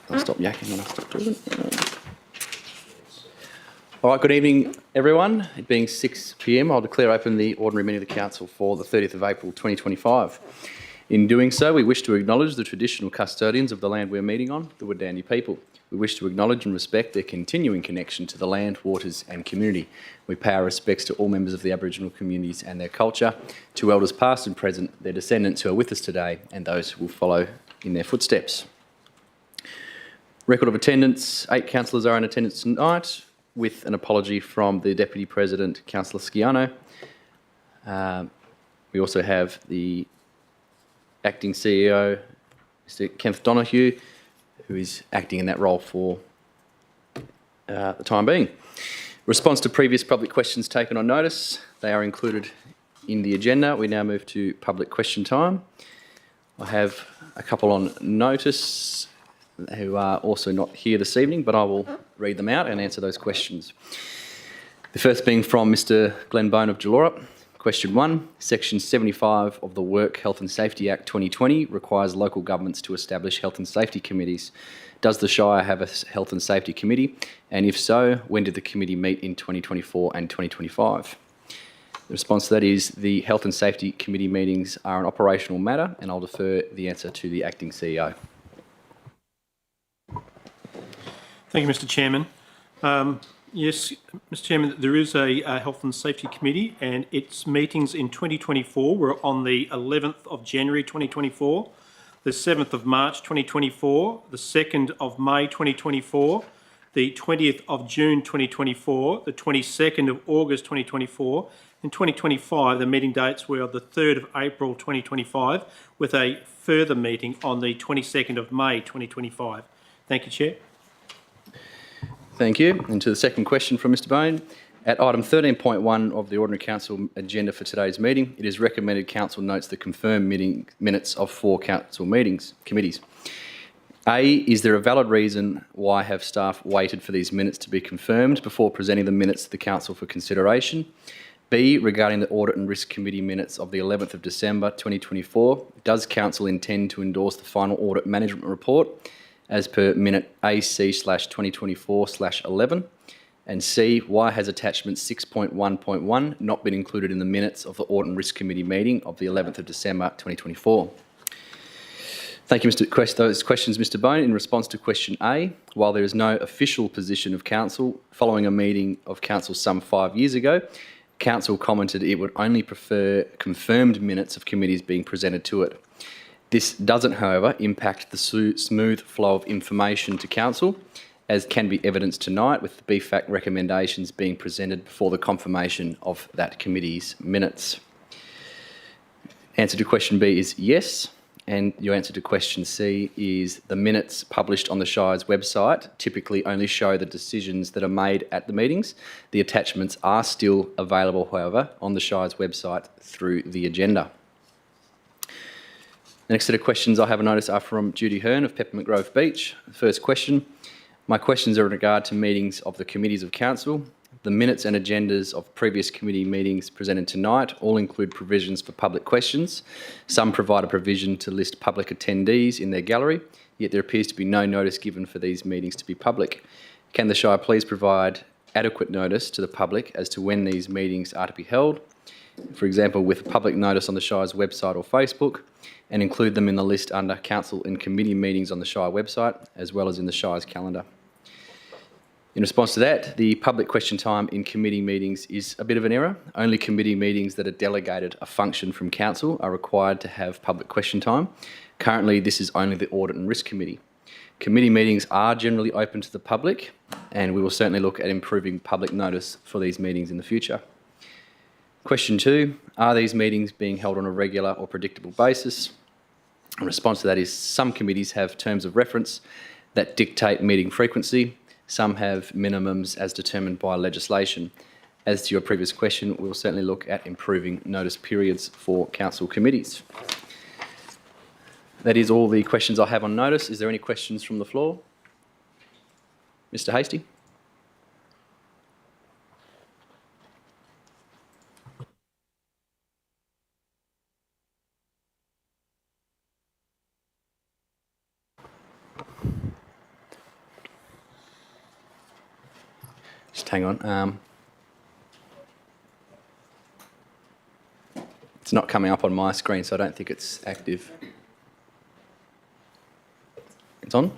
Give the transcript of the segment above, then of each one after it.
I'll stop yakking when I stop talking. All right, good evening, everyone. It being 6 p.m, I'll declare open the ordinary meeting of the Council for the 30th of April 2025. In doing so, we wish to acknowledge the traditional custodians of the land we're meeting on, the Wurundjeri people. We wish to acknowledge and respect their continuing connection to the land, waters and community. We pay our respects to all members of the Aboriginal communities and their culture, to elders past and present, their descendants who are with us today and those who will follow in their footsteps. Record of attendance, 8 councillors are in attendance tonight, with an apology from the Deputy President, Councillor Sciano. We also have the Acting CEO, Mr Kenneth Donoghue, who is acting in that role for the time being. Response to previous public questions taken on notice. They are included in the agenda. We now move to public question time. I have a couple on notice who are also not here this evening, but I will read them out and answer those questions. The first being from Mr. Glenn Bone of Jalora. Question 1. Section 75 of the Work Health and Safety Act 2020 requires local governments to establish health and safety committees. Does the Shire have a health and safety committee? And if so, when did the committee meet in 2024 and 2025? The response to that is the health and safety committee meetings are an operational matter, and I'll defer the answer to the acting CEO. Thank you, Mr. Chairman. Yes, Mr. Chairman, there is a Health and Safety Committee, and its meetings in 2024 were on the 11th of January 2024, the 7th of March 2024, the 2nd of May 2024, the 20th of June 2024, the 22nd of August 2024, and 2025, the meeting dates were the 3rd of April 2025, with a further meeting on the 22nd of May 2025. Thank you, Chair. Thank you. And to the second question from Mr. Bone. At item 13.1 of the Ordinary Council agenda for today's meeting, it is recommended Council notes the confirmed minutes of 4 Council committees. A, is there a valid reason why have staff waited for these minutes to be confirmed before presenting the minutes to the Council for consideration? B, regarding the Audit and Risk Committee minutes of the 11th of December 2024, does Council intend to endorse the final Audit Management Report as per minute AC/2024/11? And C, why has attachment 6.1.1 not been included in the minutes of the Audit and Risk Committee meeting of the 11th of December 2024? Thank you, those questions, Mr. Bone. In response to question A, while there is no official position of Council, following a meeting of Council some 5 years ago, Council commented it would only prefer confirmed minutes of committees being presented to it. This doesn't, however, impact the smooth flow of information to Council, as can be evidenced tonight with the BFAC recommendations being presented before the confirmation of that committee's minutes. Answer to question B is yes, and your answer to question C is the minutes published on the Shire's website typically only show the decisions that are made at the meetings. The attachments are still available, however, on the Shire's website through the agenda. The next set of questions I have a notice are from Judy Hearn of Peppermint Grove Beach. First question. My questions are in regard to meetings of the committees of Council. The minutes and agendas of previous committee meetings presented tonight all include provisions for public questions. Some provide a provision to list public attendees in their gallery, yet there appears to be no notice given for these meetings to be public. Can the Shire please provide adequate notice to the public as to when these meetings are to be held? For example, with a public notice on the Shire's website or Facebook, and include them in the list under Council and Committee meetings on the Shire website, as well as in the Shire's calendar. In response to that, the public question time in committee meetings is a bit of an error. Only committee meetings that are delegated a function from Council are required to have public question time. Currently, this is only the Audit and Risk Committee. Committee meetings are generally open to the public, and we will certainly look at improving public notice for these meetings in the future. Question 2, are these meetings being held on a regular or predictable basis? In response to that is some committees have terms of reference that dictate meeting frequency. Some have minimums as determined by legislation. As to your previous question, we'll certainly look at improving notice periods for Council committees. That is all the questions I have on notice. Is there any questions from the floor? Mr. Hastie? Just hang on. It's not coming up on my screen, so I don't think it's active. It's on?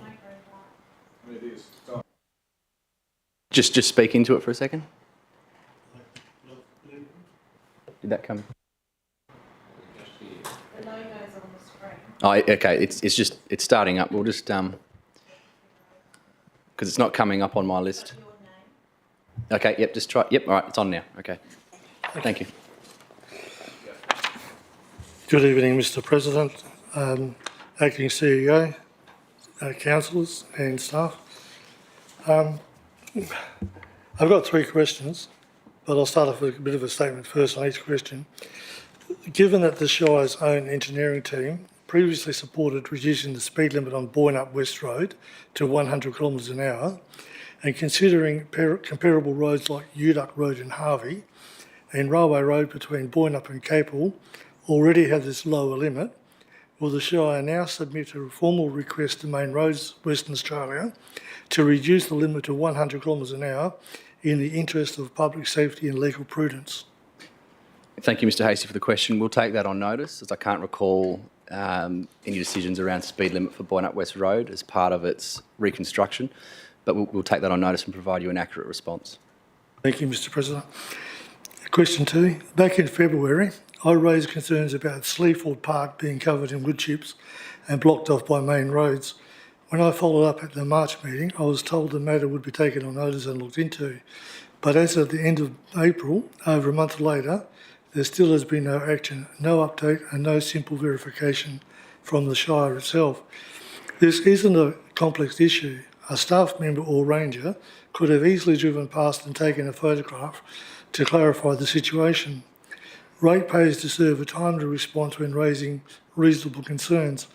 Just speak into it for a second. Did that come? The logo's on the screen. Oh, okay. It's starting up. We'll just because it's not coming up on my list. Okay. Yep. Just try. Yep. All right. It's on now. Okay. Thank you. Good evening, Mr. President, Acting CEO, councillors and staff. I've got 3 questions, but I'll start off with a bit of a statement first on each question. Given that the Shire's own engineering team previously supported reducing the speed limit on Boynup West Road to 100 kilometres an hour, and considering comparable roads like Uduck Road in Harvey and Railway Road between Boynup and Capel already have this lower limit, will the Shire now submit a formal request to Main Roads Western Australia to reduce the limit to 100 kilometres an hour in the interest of public safety and legal prudence? Thank you, Mr Hasty, for the question. We'll take that on notice, as I can't recall any decisions around speed limit for Boynup West Road as part of its reconstruction, but we'll take that on notice and provide you an accurate response. Thank you, Mr President. Question 2. Back in February, I raised concerns about Sleaford Park being covered in wood chips and blocked off by main roads. When I followed up at the March meeting, I was told the matter would be taken on notice and looked into. But as of the end of April, over a month later, there still has been no action, no update and no simple verification from the Shire itself. This isn't a complex issue. A staff member or ranger could have easily driven past and taken a photograph to clarify the situation. Ratepayers deserve a timely response when raising reasonable concerns.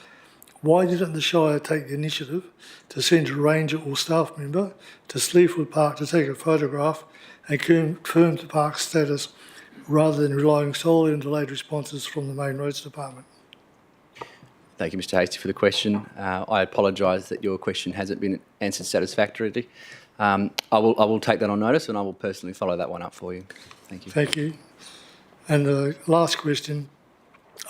Why didn't the Shire take the initiative to send a ranger or staff member to Sleaford Park to take a photograph and confirm the park's status, rather than relying solely on delayed responses from the Main Roads Department? Thank you, Mr Hasty, for the question. I apologise that your question hasn't been answered satisfactorily. I will take that on notice and I will personally follow that one up for you. Thank you. Thank you. And the last question.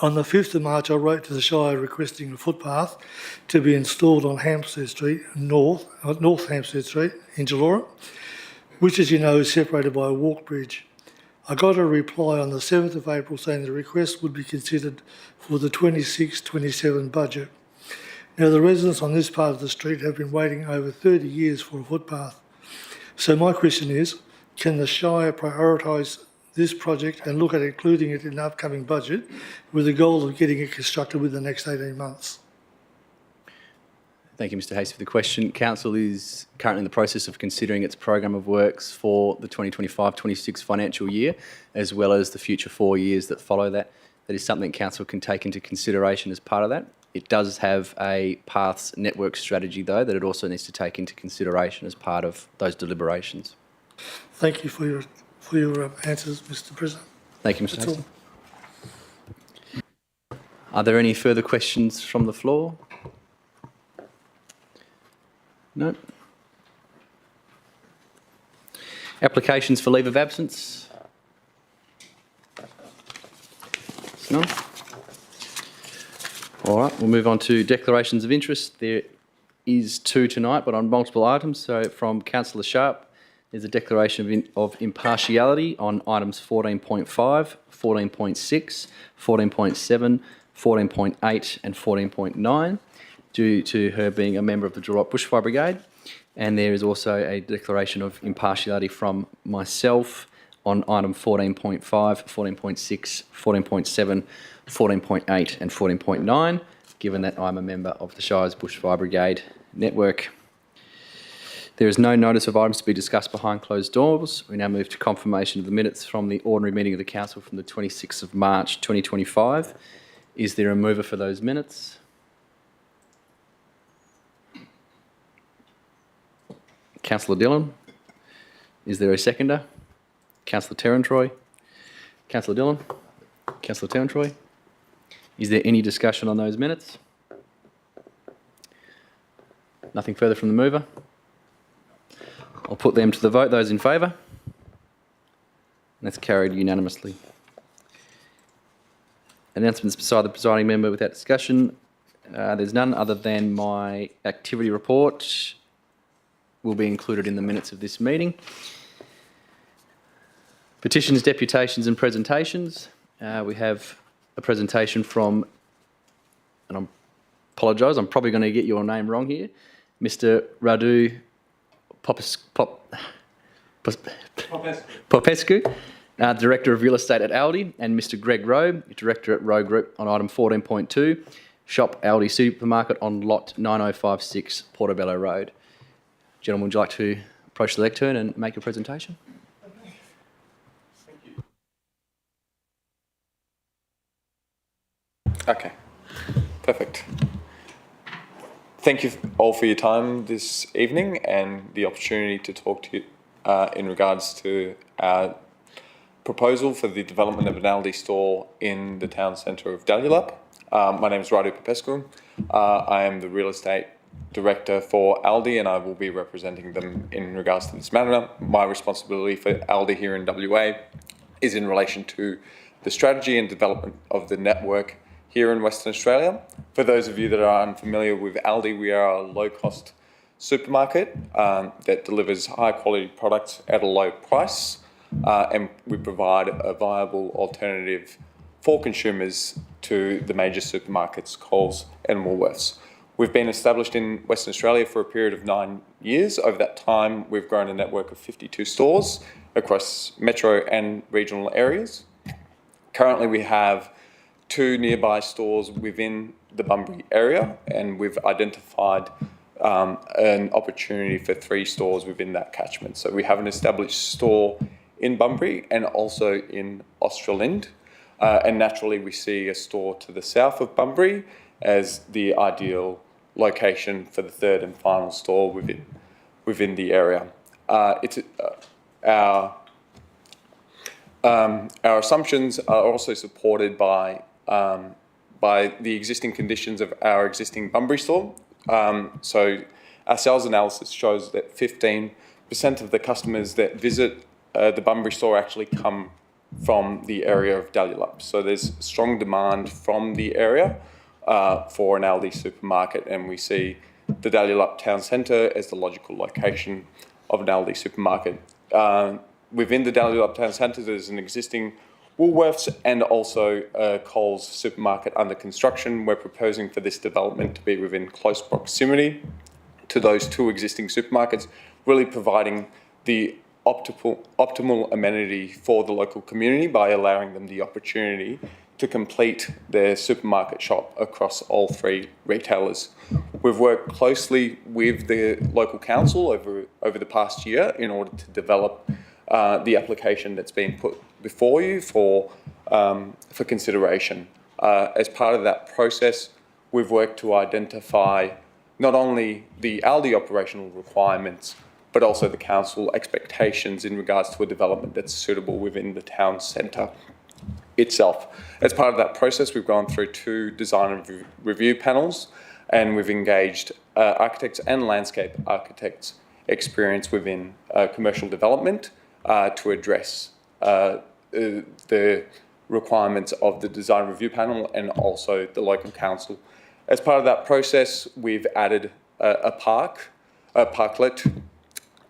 On the 5th of March, I wrote to the Shire requesting a footpath to be installed on Hampstead Street, North Hampstead Street in Geelong, which, as you know, is separated by a walk bridge. I got a reply on the 7th of April saying the request would be considered for the 26-27 budget. Now, the residents on this part of the street have been waiting over 30 years for a footpath. So my question is, can the Shire prioritise this project and look at including it in the upcoming budget with the goal of getting it constructed within the next 18 months? Thank you, Mr Hasty, for the question. Council is currently in the process of considering its program of works for the 2025-26 financial year, as well as the future 4 years that follow that. That is something Council can take into consideration as part of that. It does have a paths network strategy, though, that it also needs to take into consideration as part of those deliberations. Thank you for your answers, Mr President. Thank you, Mr That's Hasty. Are there any further questions from the floor? No. Applications for leave of absence? None. All right, we'll move on to declarations of interest. There is 2 tonight, but on multiple items. So from Councillor Sharp, there's a declaration of impartiality on items 14.5, 14.6, 14.7, 14.8 and 14.9. due to her being a member of the Geelong Bushfire Brigade. And there is also a declaration of impartiality from myself on item 14.5, 14.6, 14.7, 14.8 and 14.9, given that I'm a member of the Shire's Bushfire Brigade network. There is no notice of items to be discussed behind closed doors. We now move to confirmation of the minutes from the ordinary meeting of the Council from the 26th of March 2025. Is there a mover for those minutes? Councillor Dillon. Is there a seconder? Councillor Terrentroy. Councillor Dillon. Councillor Terrentroy. Is there any discussion on those minutes? Nothing further from the mover? I'll put them to the vote. Those in favour? That's carried unanimously. Announcements beside the presiding member without discussion. There's none other than my activity report will be included in the minutes of this meeting. Petitions, deputations and presentations. We have a presentation from, and I apologise, I'm probably going to get your name wrong here, Mr Radu Popescu, Director of Real Estate at Aldi, and Mr Greg Rowe, Director at Rowe Group on item 14.2, Shop Aldi Supermarket on lot 9056 Portobello Road. Gentlemen, would you like to approach the lectern and make a presentation? Thank you. Okay. Perfect. Thank you all for your time this evening and the opportunity to talk to you in regards to our proposal for the development of an Aldi store in the town centre of Dalyellup. My name is Radu Popescu. I am the real estate director for Aldi and I will be representing them in regards to this matter. My responsibility for Aldi here in WA is in relation to the strategy and development of the network here in Western Australia. For those of you that are unfamiliar with Aldi, we are a low-cost supermarket that delivers high-quality products at a low price, and we provide a viable alternative for consumers to the major supermarkets, Coles and Woolworths. We've been established in Western Australia for a period of 9 years. Over that time, we've grown a network of 52 stores across metro and regional areas. Currently, we have 2 nearby stores within the Bunbury area, and we've identified an opportunity for 3 stores within that catchment. So we have an established store in Bunbury and also in Australind. And naturally, we see a store to the south of Bunbury as the ideal location for the 3rd and final store within the area. Our assumptions are also supported by the existing conditions of our existing Bunbury store. So our sales analysis shows that 15% of the customers that visit the Bunbury store actually come from the area of Dalyellup. So there's strong demand from the area for an Aldi supermarket, and we see the Dalyellup town centre as the logical location of an Aldi supermarket. Within the Dalyellup town centre, there's an existing Woolworths and also a Coles supermarket under construction. We're proposing for this development to be within close proximity to those 2 existing supermarkets, really providing the optimal amenity for the local community by allowing them the opportunity to complete their supermarket shop across all 3 retailers. We've worked closely with the local council over the past year in order to develop the application that's been put before you for consideration. As part of that process, we've worked to identify not only the Aldi operational requirements, but also the council expectations in regards to a development that's suitable within the town centre itself. As part of that process, we've gone through 2 design and review panels, and we've engaged architects and landscape architects experience within commercial development to address the requirements of the design review panel and also the local council. As part of that process, we've added a parklet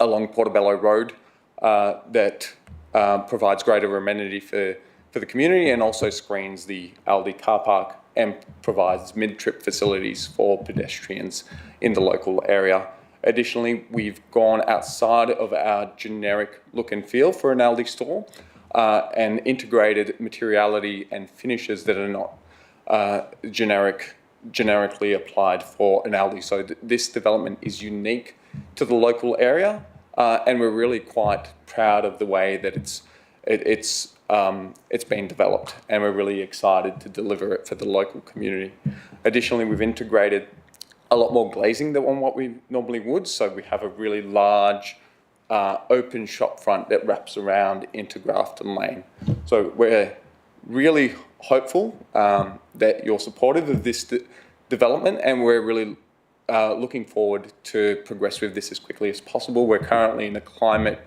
along Portobello Road that provides greater amenity for the community and also screens the Aldi car park and provides mid-trip facilities for pedestrians in the local area. Additionally, we've gone outside of our generic look and feel for an Aldi store and integrated materiality and finishes that are not generically applied for an Aldi. So this development is unique to the local area, and we're really quite proud of the way that it's been developed, and we're really excited to deliver it for the local community. Additionally, we've integrated a lot more glazing than what we normally would, so we have a really large open shop front that wraps around into Grafton Lane. So we're really hopeful that you're supportive of this development, and we're really looking forward to progress with this as quickly as possible. We're currently in a climate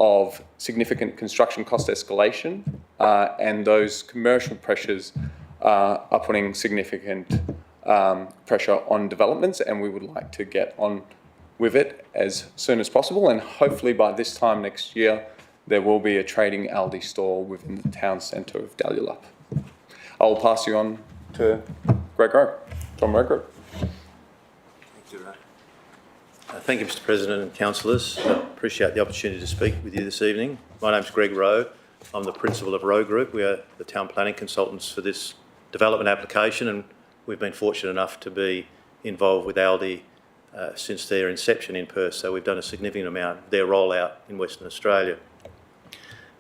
of significant construction cost escalation, and those commercial pressures are putting significant pressure on developments, and we would like to get on with it as soon as possible, and hopefully by this time next year there will be a trading Aldi store within the town centre of Dalyellup. I will pass you on to Tom Redgrove. Thank you, Mr. President and councillors. I appreciate the opportunity to speak with you this evening. My name's Greg Rowe. I'm the principal of Rowe Group. We are the town planning consultants for this development application, and we've been fortunate enough to be involved with Aldi since their inception in Perth, so we've done a significant amount of their rollout in Western Australia.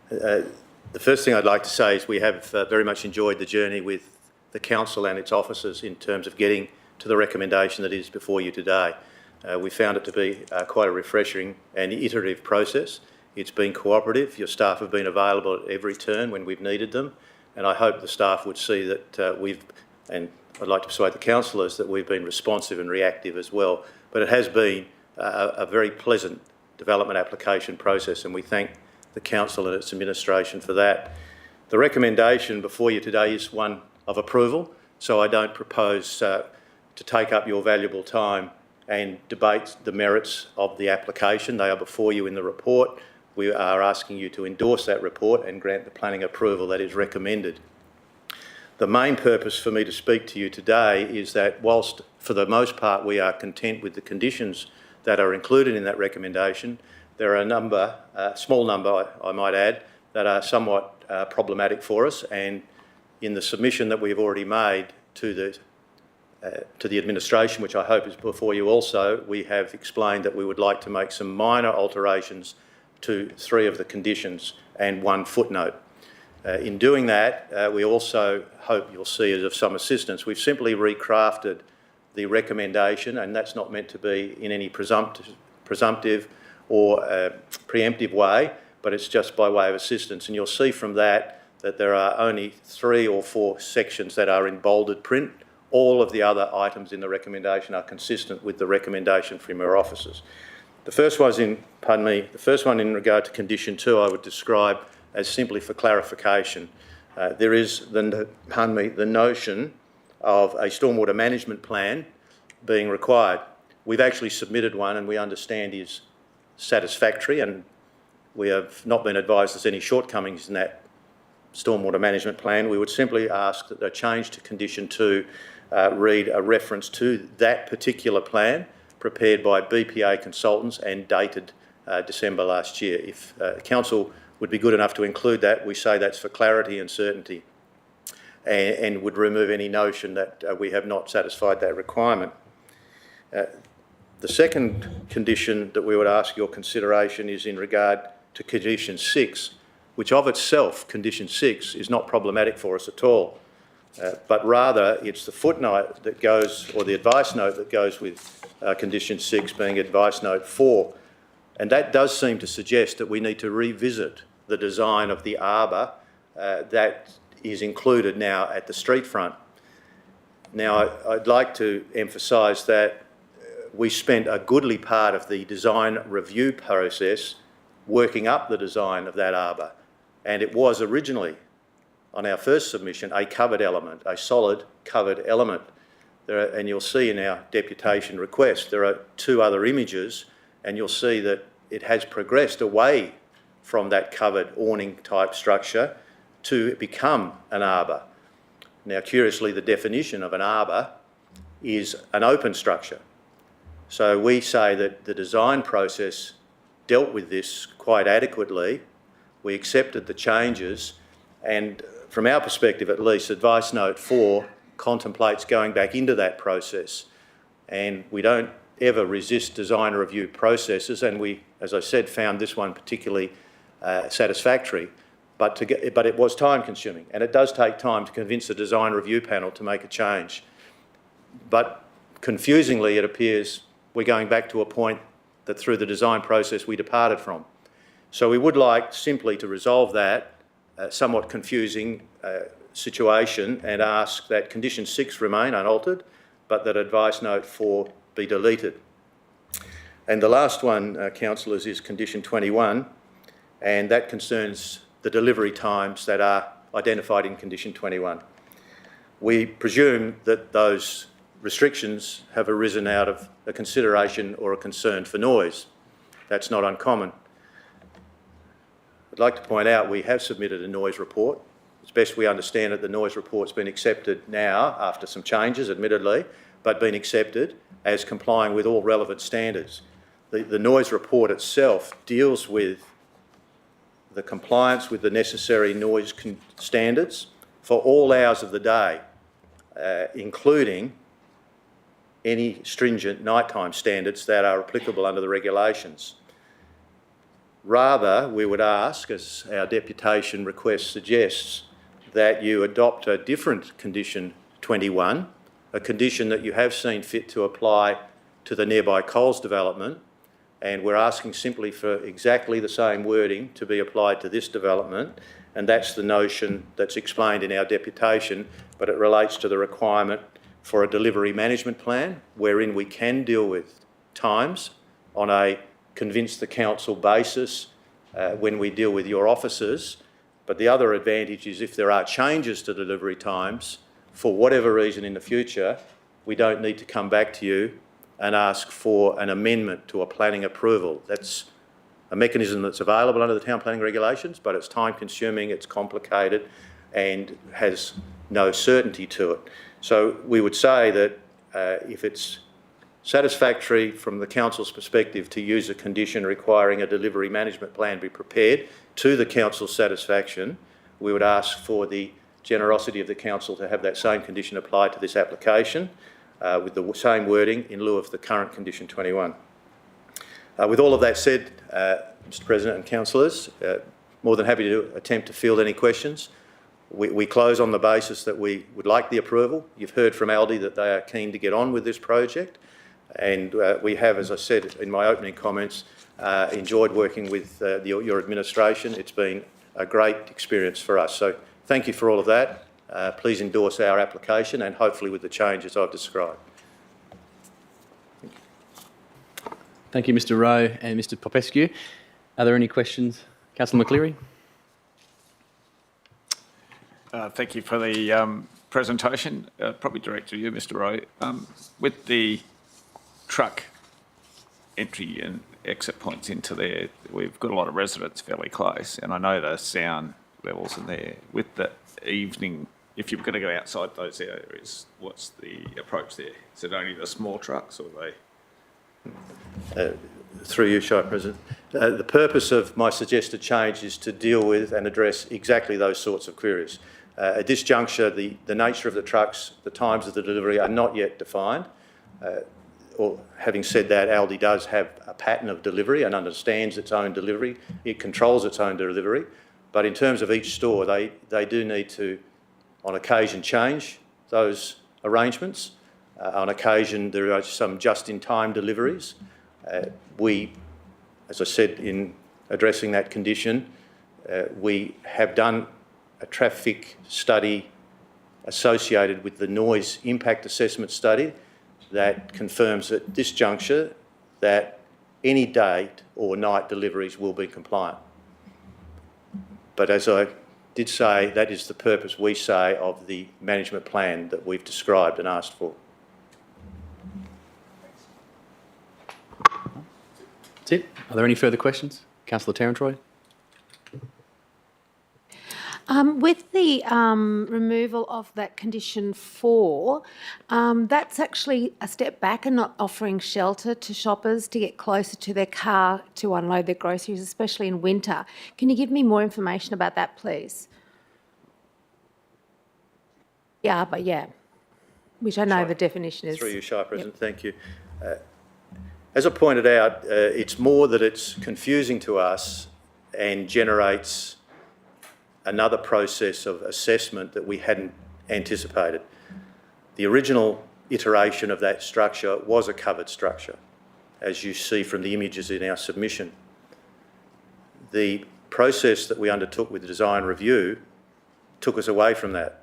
The first thing I'd like to say is we have very much enjoyed the journey with the council and its officers in terms of getting to the recommendation that is before you today. We found it to be quite a refreshing and iterative process. It's been cooperative. Your staff have been available at every turn when we've needed them, and I hope the staff would see that and I'd like to persuade the councillors that we've been responsive and reactive as well. But it has been a very pleasant development application process, and we thank the council and its administration for that. The recommendation before you today is one of approval, so I don't propose to take up your valuable time and debate the merits of the application. They are before you in the report. We are asking you to endorse that report and grant the planning approval that is recommended. The main purpose for me to speak to you today is that whilst for the most part we are content with the conditions that are included in that recommendation, there are a number, a small number I might add, that are somewhat problematic for us, and in the submission that we've already made to the administration, which I hope is before you also, we have explained that we would like to make some minor alterations to 3 of the conditions and 1 footnote. In doing that, we also hope you'll see it of some assistance. We've simply recrafted the recommendation, and that's not meant to be in any presumptive or preemptive way, but it's just by way of assistance. And you'll see from that that there are only 3 or 4 sections that are in bolded print. All of the other items in the recommendation are consistent with the recommendation from your officers. The first one in regard to condition 2 I would describe as simply for clarification. There is the notion of a stormwater management plan being required. We've actually submitted one, and we understand is satisfactory, and we have not been advised there's any shortcomings in that stormwater management plan. We would simply ask that a change to condition 2 read a reference to that particular plan prepared by BPA consultants and dated December last year. If Council would be good enough to include that, we say that's for clarity and certainty, and would remove any notion that we have not satisfied that requirement. The second condition that we would ask your consideration is in regard to condition 6, which of itself, condition 6, is not problematic for us at all, but rather it's the footnote that goes, or the advice note that goes with condition 6 being advice note 4. And that does seem to suggest that we need to revisit the design of the arbour that is included now at the street front. Now, I'd like to emphasise that we spent a goodly part of the design review process working up the design of that arbour, and it was originally, on our first submission, a covered element, a solid covered element. And you'll see in our deputation request, there are 2 other images, and you'll see that it has progressed away from that covered awning type structure to become an arbour. Now, curiously, the definition of an arbour is an open structure. So we say that the design process dealt with this quite adequately. We accepted the changes, and from our perspective at least, advice note 4 contemplates going back into that process. And we don't ever resist design review processes, and we, as I said, found this one particularly satisfactory. But it was time consuming, and it does take time to convince the design review panel to make a change. But confusingly, it appears we're going back to a point that through the design process we departed from. So we would like simply to resolve that somewhat confusing situation and ask that condition 6 remain unaltered, but that advice note 4 be deleted. And the last one, councillors, is condition 21, and that concerns the delivery times that are identified in condition 21. We presume that those restrictions have arisen out of a consideration or a concern for noise. That's not uncommon. I'd like to point out we have submitted a noise report. As best we understand it, the noise report's been accepted now, after some changes admittedly, but been accepted as complying with all relevant standards. The noise report itself deals with the compliance with the necessary noise standards for all hours of the day, including any stringent nighttime standards that are applicable under the regulations. Rather, we would ask, as our deputation request suggests, that you adopt a different condition 2021, a condition that you have seen fit to apply to the nearby Coles development, and we're asking simply for exactly the same wording to be applied to this development, and that's the notion that's explained in our deputation, but it relates to the requirement for a delivery management plan wherein we can deal with times on a convince the council basis when we deal with your officers. But the other advantage is if there are changes to delivery times, for whatever reason in the future, we don't need to come back to you and ask for an amendment to a planning approval. That's a mechanism that's available under the town planning regulations, but it's time consuming, it's complicated and has no certainty to it. So we would say that if it's satisfactory from the council's perspective to use a condition requiring a delivery management plan be prepared to the council's satisfaction, we would ask for the generosity of the council to have that same condition applied to this application with the same wording in lieu of the current condition 21. With all of that said, Mr President and councillors, more than happy to attempt to field any questions. We close on the basis that we would like the approval. You've heard from Aldi that they are keen to get on with this project, and we have, as I said in my opening comments, enjoyed working with your administration. It's been a great experience for us. So thank you for all of that. Please endorse our application and hopefully with the changes I've described. Thank you, Mr Rowe and Mr Popescu. Are there any questions? Councillor McCleary. Thank you for the presentation. Probably direct to you, Mr Rowe. With the truck entry and exit points into there, we've got a lot of residents fairly close, and I know the sound levels in there. With the evening, if you're going to go outside those areas, what's the approach there? Is it only the small trucks, or are they? Through you, Shire President. The purpose of my suggested change is to deal with and address exactly those sorts of queries. At this juncture, the nature of the trucks, the times of the delivery are not yet defined. Or having said that, Aldi does have a pattern of delivery and understands its own delivery. It controls its own delivery. But in terms of each store, they do need to, on occasion, change those arrangements. On occasion, there are some just-in-time deliveries. We, as I said in addressing that condition, we have done a traffic study associated with the noise impact assessment study that confirms at this juncture that any date or night deliveries will be compliant. But as I did say, that is the purpose, we say, of the management plan that we've described and asked for. That's it. Are there any further questions? Councillor Tarantroy. With the removal of that condition 4, that's actually a step back and not offering shelter to shoppers to get closer to their car to unload their groceries, especially in winter. Can you give me more information about that, please? Yeah, but yeah, which I know the definition is. Through you, Shire President, thank you. As I pointed out, it's more that it's confusing to us and generates another process of assessment that we hadn't anticipated. The original iteration of that structure was a covered structure, as you see from the images in our submission. The process that we undertook with the design review took us away from that,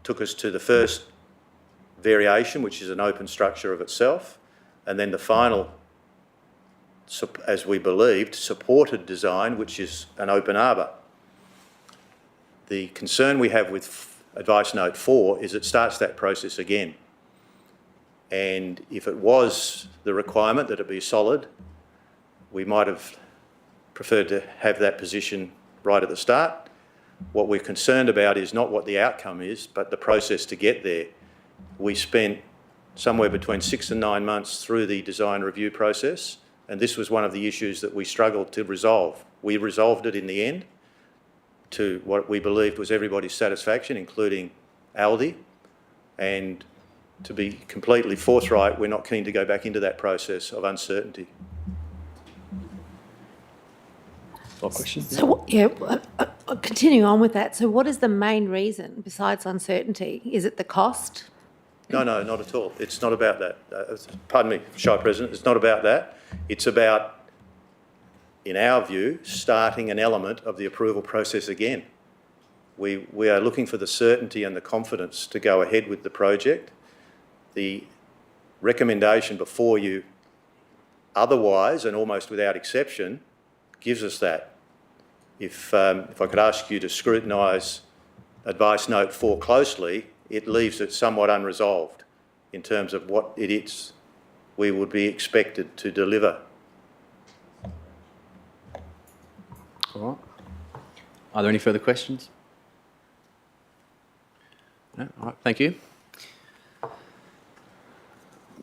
took us to the first variation, which is an open structure of itself, and then the final, as we believed, supported design, which is an open arbour. The concern we have with Advice Note 4 is it starts that process again. And if it was the requirement that it be solid, we might have preferred to have that position right at the start. What we're concerned about is not what the outcome is, but the process to get there. We spent somewhere between 6 and 9 months through the design review process, and this was one of the issues that we struggled to resolve. We resolved it in the end to what we believed was everybody's satisfaction, including Aldi, and to be completely forthright, we're not keen to go back into that process of uncertainty. What questions? So, yeah, continuing on with that, so what is the main reason besides uncertainty? Is it the cost? No, not at all. It's not about that. Pardon me, Shire President, it's not about that. It's about, in our view, starting an element of the approval process again. We are looking for the certainty and the confidence to go ahead with the project. The recommendation before you, otherwise and almost without exception, gives us that. If I could ask you to scrutinise Advice Note 4 closely, it leaves it somewhat unresolved in terms of what it is we would be expected to deliver. All right. Are there any further questions? No? All right, thank you.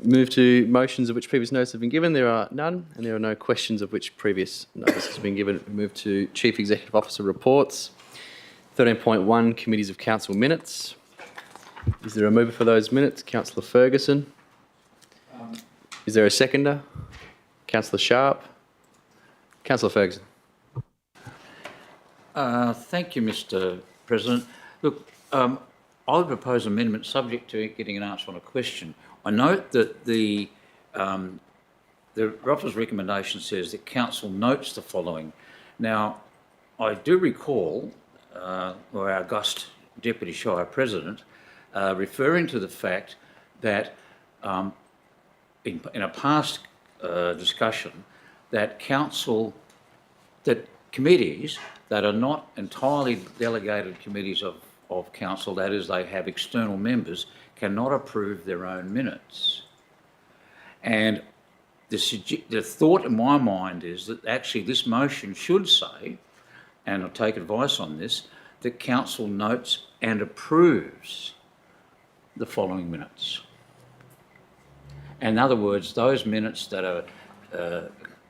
Move to motions of which previous notice have been given. There are none, and there are no questions of which previous notice has been given. Move to Chief Executive Officer reports. 13.1, Committees of Council minutes. Is there a mover for those minutes? Councillor Ferguson. Is there a seconder? Councillor Sharp. Councillor Ferguson. Thank you, Mr. President. Look, I would propose amendment subject to getting an answer on a question. I note that the officer's recommendation says that council notes the following. Now, I do recall our august Deputy Shire President referring to the fact that in a past discussion that committees that are not entirely delegated committees of council, that is, they have external members, cannot approve their own minutes. And the thought in my mind is that actually this motion should say, and I'll take advice on this, that council notes and approves the following minutes. In other words, those minutes that are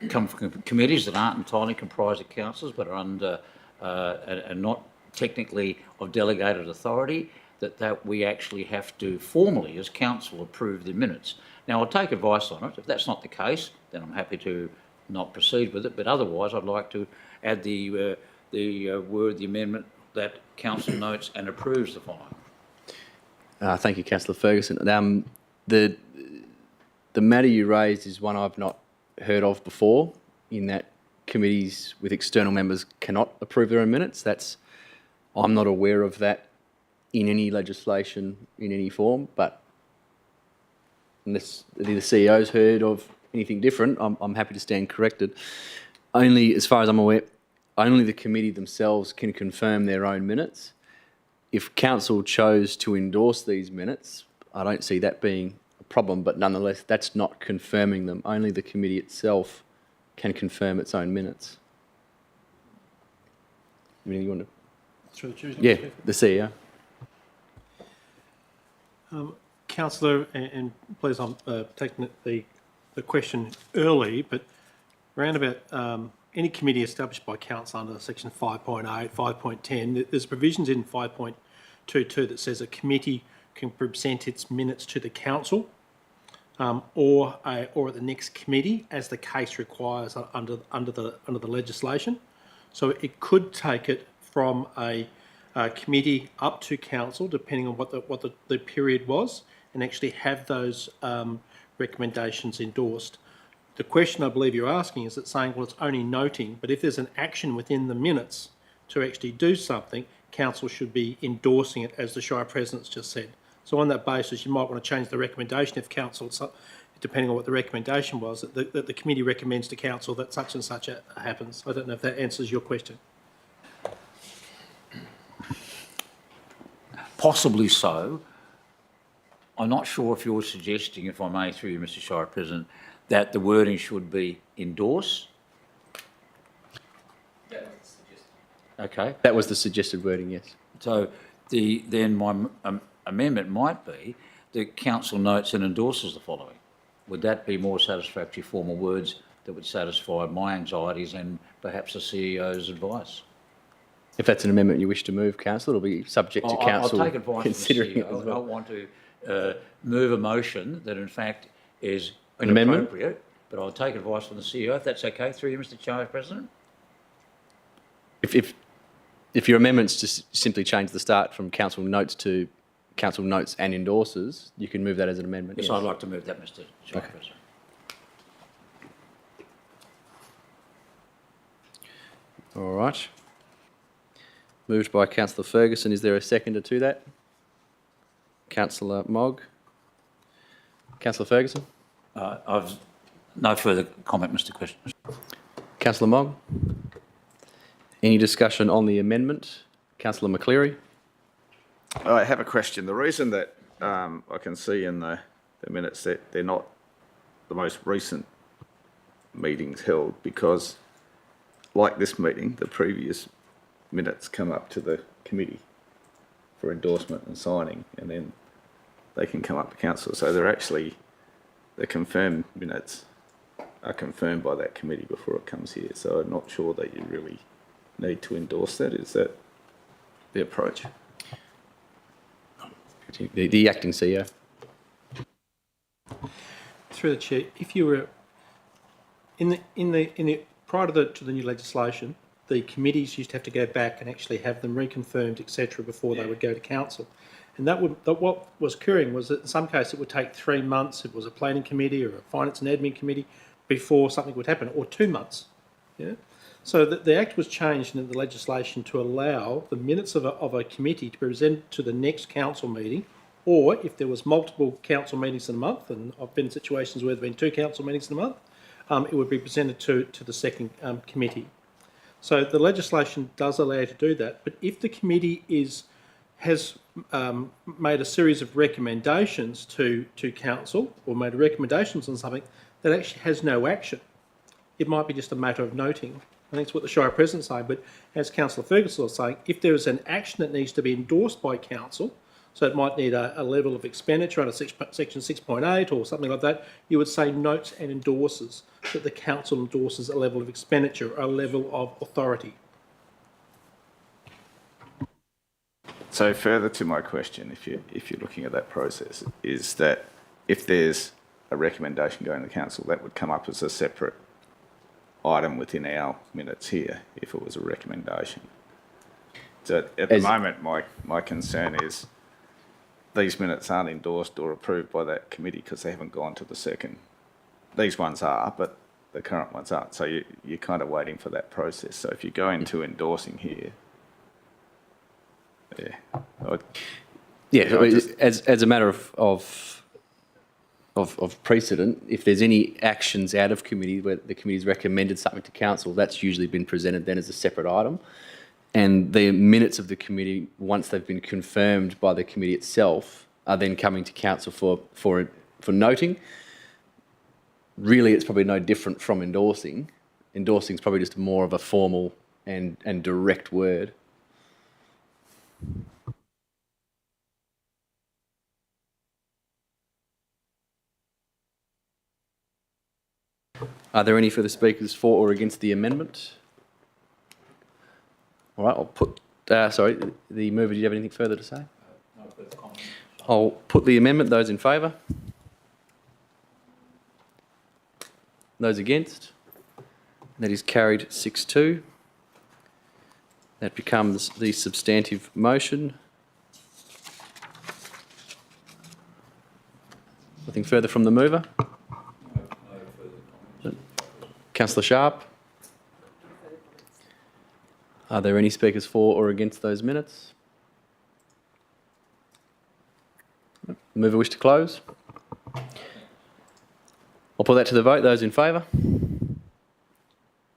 come from committees that aren't entirely comprised of councillors but are under and not technically of delegated authority, that we actually have to formally, as council, approve the minutes. Now, I'll take advice on it. If that's not the case, then I'm happy to not proceed with it. But otherwise, I'd like to add the amendment that council notes and approves the following. Thank you, Councillor Ferguson. The matter you raised is one I've not heard of before, in that committees with external members cannot approve their own minutes. I'm not aware of that in any legislation in any form, but unless the CEO's heard of anything different, I'm happy to stand corrected. Only, as far as I'm aware, only the committee themselves can confirm their own minutes. If council chose to endorse these minutes, I don't see that being a problem, but nonetheless, that's not confirming them. Only the committee itself can confirm its own minutes. Anything you want to? Through the chair. Yeah, the CEO. Councillor, and please, I'm taking the question early, but around about any committee established by council under section 5.8, 5.10, there's provisions in 5.22 that says a committee can present its minutes to the council or at the next committee, as the case requires under the legislation. So it could take it from a committee up to council, depending on what the period was, and actually have those recommendations endorsed. The question I believe you're asking is that saying, well, it's only noting, but if there's an action within the minutes to actually do something, council should be endorsing it, as the Shire President's just said. So on that basis, you might want to change the recommendation if council, depending on what the recommendation was, that the committee recommends to council that such and such happens. I don't know if that answers your question. Possibly so. I'm not sure if you're suggesting, if I may, through you, Mr. Shire President, that the wording should be endorse. That was suggested. Okay. That was the suggested wording, yes. So then my amendment might be that council notes and endorses the following. Would that be more satisfactory formal words that would satisfy my anxieties and perhaps the CEO's advice? If that's an amendment you wish to move, council, it'll be subject to council I'll take advice considering from the CEO. it as well. I don't want to move a motion that in fact is An amendment? inappropriate, but I'll take advice from the CEO, if that's okay, through you, Mr. Shire President. If if your amendments just simply change the start from council notes to council notes and endorses, you can move that as an amendment. Yes, I'd like to move that, Mr. Chair. Okay. President. All right. Moved by Councillor Ferguson. Is there a seconder to that? Councillor Mogg. Councillor Ferguson. I've no further comment, Mr. Question. Councillor Mogg. Any discussion on the amendment? Councillor McCleary. I have a question. The reason that I can see in the minutes that they're not the most recent meetings held, because like this meeting, the previous minutes come up to the committee for endorsement and signing, and then they can come up to council. So they're actually, the confirmed minutes are confirmed by that committee before it comes here. So I'm not sure that you really need to endorse that. Is that the approach? The acting CEO. Through the chair, if you were in the prior to the new legislation, the committees used to have to go back and actually have them reconfirmed, etc., before they would go to council. And what was occurring was that in some cases it would take 3 months, if it was a planning committee or a finance and admin committee, before something would happen, or 2 months. Yeah. So the Act was changed in the legislation to allow the minutes of a committee to be presented to the next council meeting, or if there was multiple council meetings in a month, and I've been in situations where there have been 2 council meetings in a month, it would be presented to the second committee. So the legislation does allow you to do that, but if the committee has made a series of recommendations to council, or made recommendations on something that actually has no action, it might be just a matter of noting. I think it's what the Shire President is saying, but as Councillor Ferguson was saying, if there is an action that needs to be endorsed by council, so it might need a level of expenditure under section 6.8 or something like that, you would say notes and endorses, that the council endorses a level of expenditure, a level of authority. So further to my question, if you're looking at that process, is that if there's a recommendation going to council, that would come up as a separate item within our minutes here, if it was a recommendation. So at the moment, my concern is these minutes aren't endorsed or approved by that committee because they haven't gone to the second. These ones are, but the current ones aren't. So you're kind of waiting for that process. So if you go into endorsing here, As a matter of precedent, if there's any actions out of committee where the committee's recommended something to council, that's usually been presented then as a separate item. And the minutes of the committee, once they've been confirmed by the committee itself, are then coming to council for noting. Really, it's probably no different from endorsing. Endorsing is probably just more of a formal and direct word. Are there any further speakers for or against the amendment? All right, I'll put... sorry, the mover, do you have anything further to say? No further comment. I'll put the amendment. Those in favour? Those against? That is carried 6-2. That becomes the substantive motion. Nothing further from the mover? Councillor Sharp? Are there any speakers for or against those minutes? Mover wish to close? I'll put that to the vote. Those in favour?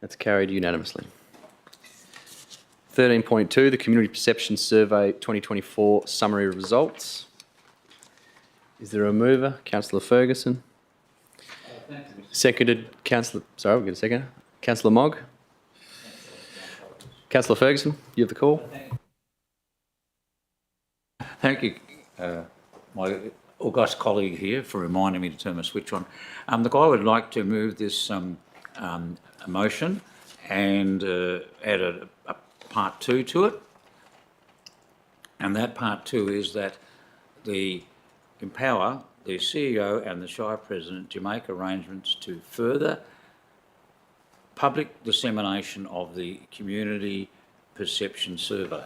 That's carried unanimously. 13.2, the Community Perception Survey 2024 Summary Results. Is there a mover? Councillor Ferguson. Seconded, Councillor... Sorry, we'll get a second. Councillor Mogg. Councillor Ferguson, you have the call. Thank you, my august colleague here, for reminding me to turn my switch on. Look, I would like to move this motion and add a part 2 to it. And that part 2 is that empower the CEO and the Shire President to make arrangements to further public dissemination of the community perception survey.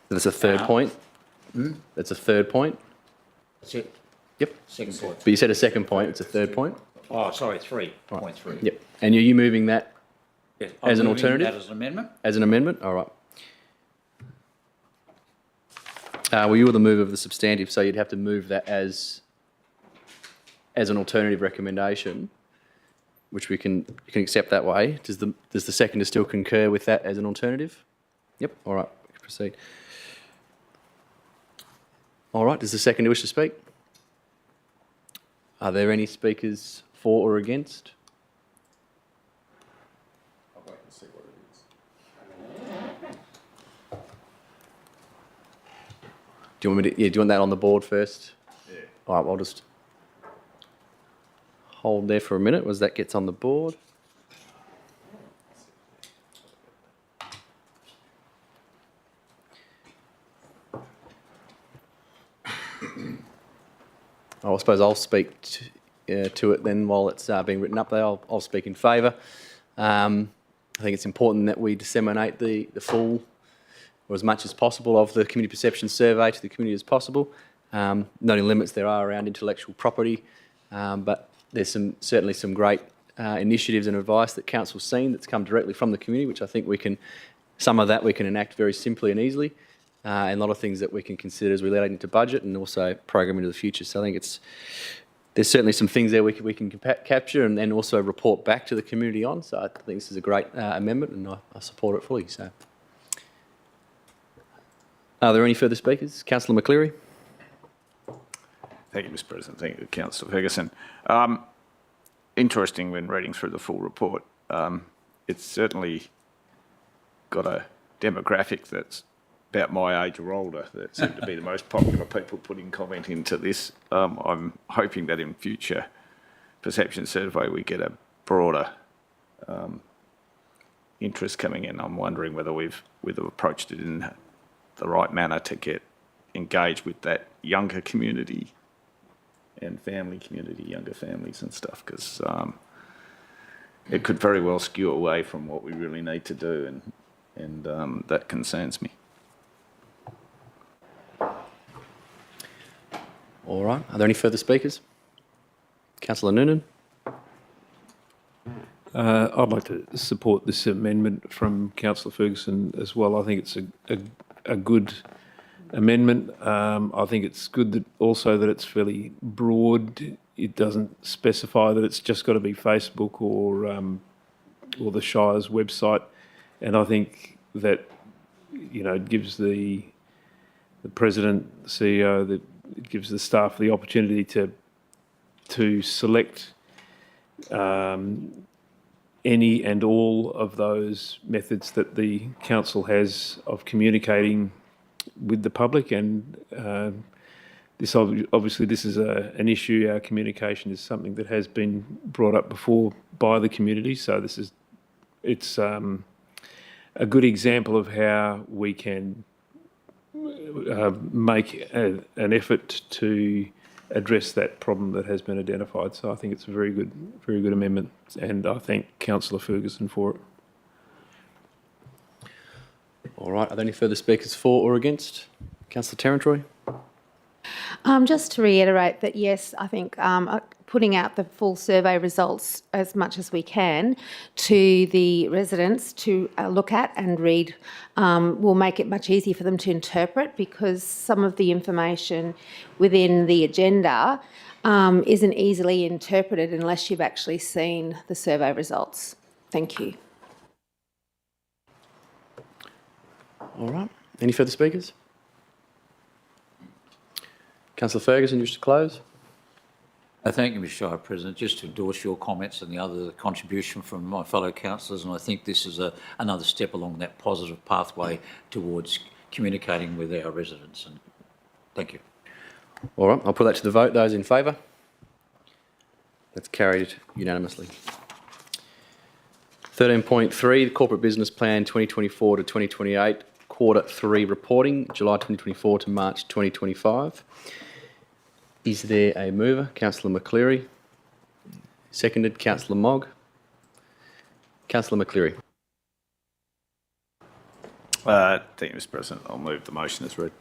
That's a third point. That's a third point. That's it. Yep. Second point. But you said a second point. It's a third point. Oh, sorry, 3.3. Yep. And are you moving that Yes, As an I'm moving alternative? that as an amendment. as an amendment? All right. Well, you were the mover of the substantive, so you'd have to move that as an alternative recommendation, which you can accept that way. Does the seconder still concur with that as an alternative? Yep. All right. We can proceed. All right. Does the seconder wish to speak? Are there any speakers for or against? Do you want me to? Yeah. Do you want that on the board first? Yeah. All right. I'll just hold there for a minute as that gets on the board. I suppose I'll speak to it then while it's being written up there. I'll speak in favour. I think it's important that we disseminate the full, or as much as possible, of the community perception survey to the community as possible. Noting limits there are around intellectual property, but there's certainly some great initiatives and advice that Council's seen that's come directly from the community, which I think some of that we can enact very simply and easily. And a lot of things that we can consider as we relate into budget and also program into the future. So I think there's certainly some things there we can capture and then also report back to the community on. So I think this is a great amendment and I support it fully. So, are there any further speakers? Councillor McCleary. Thank you, Mr. President. Thank you, Councillor Ferguson. Interesting when reading through the full report. It's certainly got a demographic that's about my age or older that seem to be the most popular people putting comment into this. I'm hoping that in future perception survey we get a broader interest coming in. I'm wondering whether we've approached it in the right manner to get engaged with that younger community and family community, younger families and stuff, because it could very well skew away from what we really need to do, and that concerns me. All right. Are there any further speakers? Councillor Noonan. I'd like to support this amendment from Councillor Ferguson as well. I think it's a good amendment. I think it's good that also that it's fairly broad. It doesn't specify that it's just got to be Facebook or the Shire's website, and I think that it gives the president, the CEO, it gives the staff the opportunity to select any and all of those methods that the council has of communicating with the public, and this obviously this is an issue. Our communication is something that has been brought up before by the community, so it's a good example of how we can make an effort to address that problem that has been identified. So I think it's a very good amendment, and I thank Councillor Ferguson for it. All right. Are there any further speakers for or against? Councillor Terrantroy. Just to reiterate that, yes, I think putting out the full survey results as much as we can to the residents to look at and read will make it much easier for them to interpret, because some of the information within the agenda isn't easily interpreted unless you've actually seen the survey results. Thank you. All right. Any further speakers? Councillor Ferguson, you wish to close? Thank you, Mr. Shire President. Just to endorse your comments and the other contribution from my fellow councillors, and I think this is another step along that positive pathway towards communicating with our residents. And thank you. All right. I'll put that to the vote. Those in favour? That's carried unanimously. 13.3, the Corporate Business Plan 2024 to 2028, Quarter 3 reporting, July 2024 to March 2025. Is there a mover? Councillor McCleary. Seconded, Councillor Mogg. Councillor McCleary. Thank you, Mr. President. I'll move the motion as read.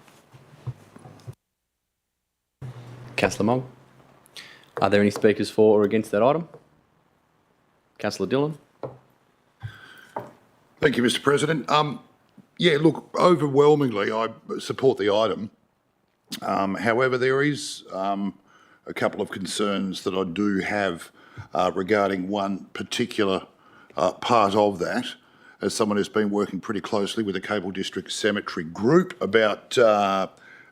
Councillor Mong. Are there any speakers for or against that item? Councillor Dillon. Thank you, Mr. President. Yeah, look, overwhelmingly, I support the item. However, there is a couple of concerns that I do have regarding one particular part of that, as someone who's been working pretty closely with the Capel District Cemetery Group about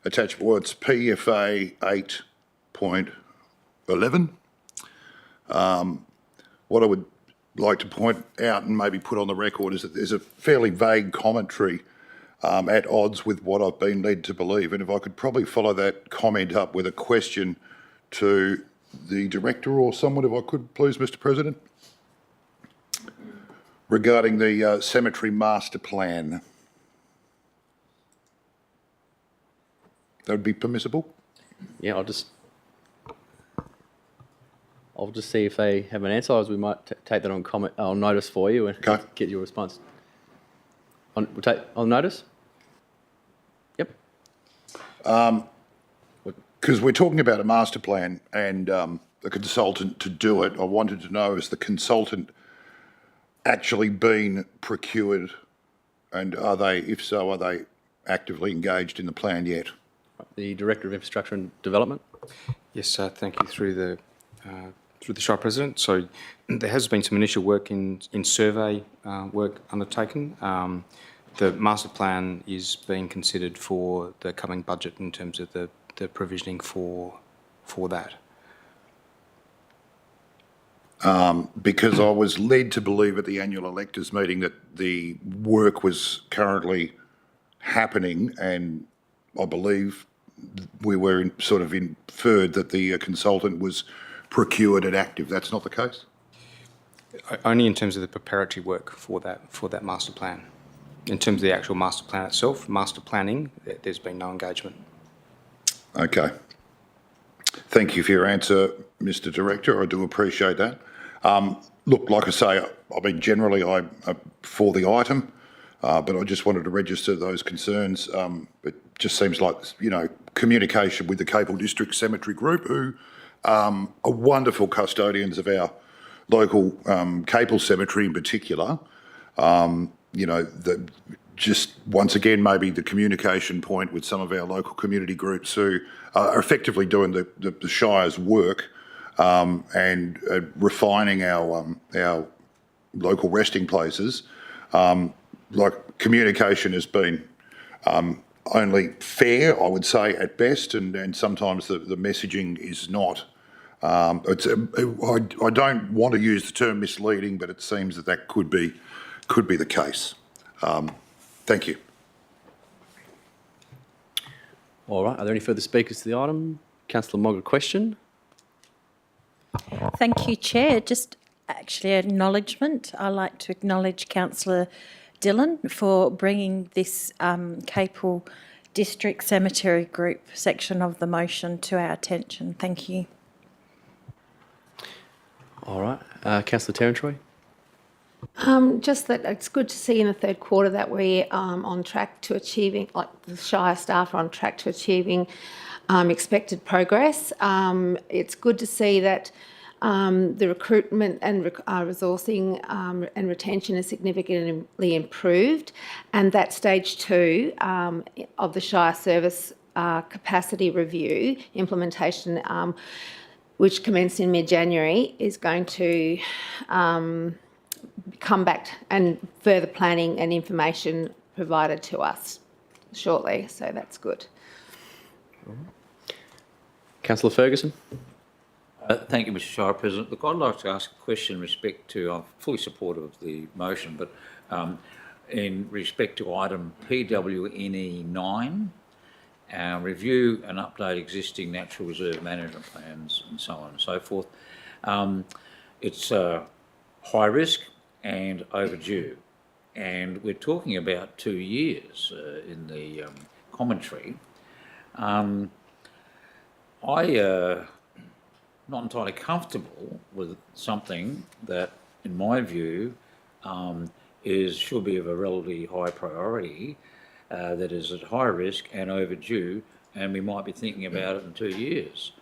attachment, well, it's PFA 8.11. What I would like to point out and maybe put on the record is that there's a fairly vague commentary at odds with what I've been led to believe. And if I could probably follow that comment up with a question to the director or someone, if I could, please, Mr. President, regarding the cemetery master plan. That would be permissible? Yeah, I'll just see if they have an answer. Otherwise, we might take that on notice for you and Okay. get your response. We'll take on notice. Yep. Because we're talking about a master plan and a consultant to do it. I wanted to know, has the consultant actually been procured, and are they, if so, are they actively engaged in the plan yet? The Director of Infrastructure and Development. Yes, thank you through the Shire President. So there has been some initial work in survey work undertaken. The master plan is being considered for the coming budget in terms of the provisioning for that. Because I was led to believe at the annual electors meeting that the work was currently happening, and I believe we were sort of inferred that the consultant was procured and active. That's not the case? Only in terms of the preparatory work for that master plan. In terms of the actual master plan itself, master planning, there's been no engagement. Okay. Thank you for your answer, Mr. Director. I do appreciate that. Look, like I say, I mean, generally I'm for the item, but I just wanted to register those concerns. It just seems like, you know, communication with the Capel District Cemetery Group, who are wonderful custodians of our local Capel Cemetery in particular. You know, just once again, maybe the communication point with some of our local community groups who are effectively doing the Shire's work and refining our local resting places. Like, communication has been only fair, I would say, at best, and sometimes the messaging is not. I don't want to use the term misleading, but it seems that could be the case. Thank you. All right. Are there any further speakers to the item? Councillor Mogg, a question? Thank you, Chair. Just actually an acknowledgement. I'd like to acknowledge Councillor Dillon for bringing this Capel District Cemetery Group section of the motion to our attention. Thank you. All right. Councillor Terentry? Just that it's good to see in the third quarter that we're on track to achieving, like the Shire staff are on track to achieving expected progress. It's good to see that the recruitment and resourcing and retention is significantly improved, and that stage 2 of the Shire service capacity review implementation, which commenced in mid-January, is going to come back and further planning and information provided to us shortly, so that's good. Councillor Ferguson? Thank you, Mr. Shire President. Look, I'd like to ask a question in respect to, I'm fully supportive of the motion, but in respect to item PWNE 9, review and update existing natural reserve management plans and so on and so forth. It's high risk and overdue, and we're talking about 2 years in the commentary. I'm not entirely comfortable with something that, in my view, should be of a relatively high priority, that is at high risk and overdue, and we might be thinking about it in 2 years.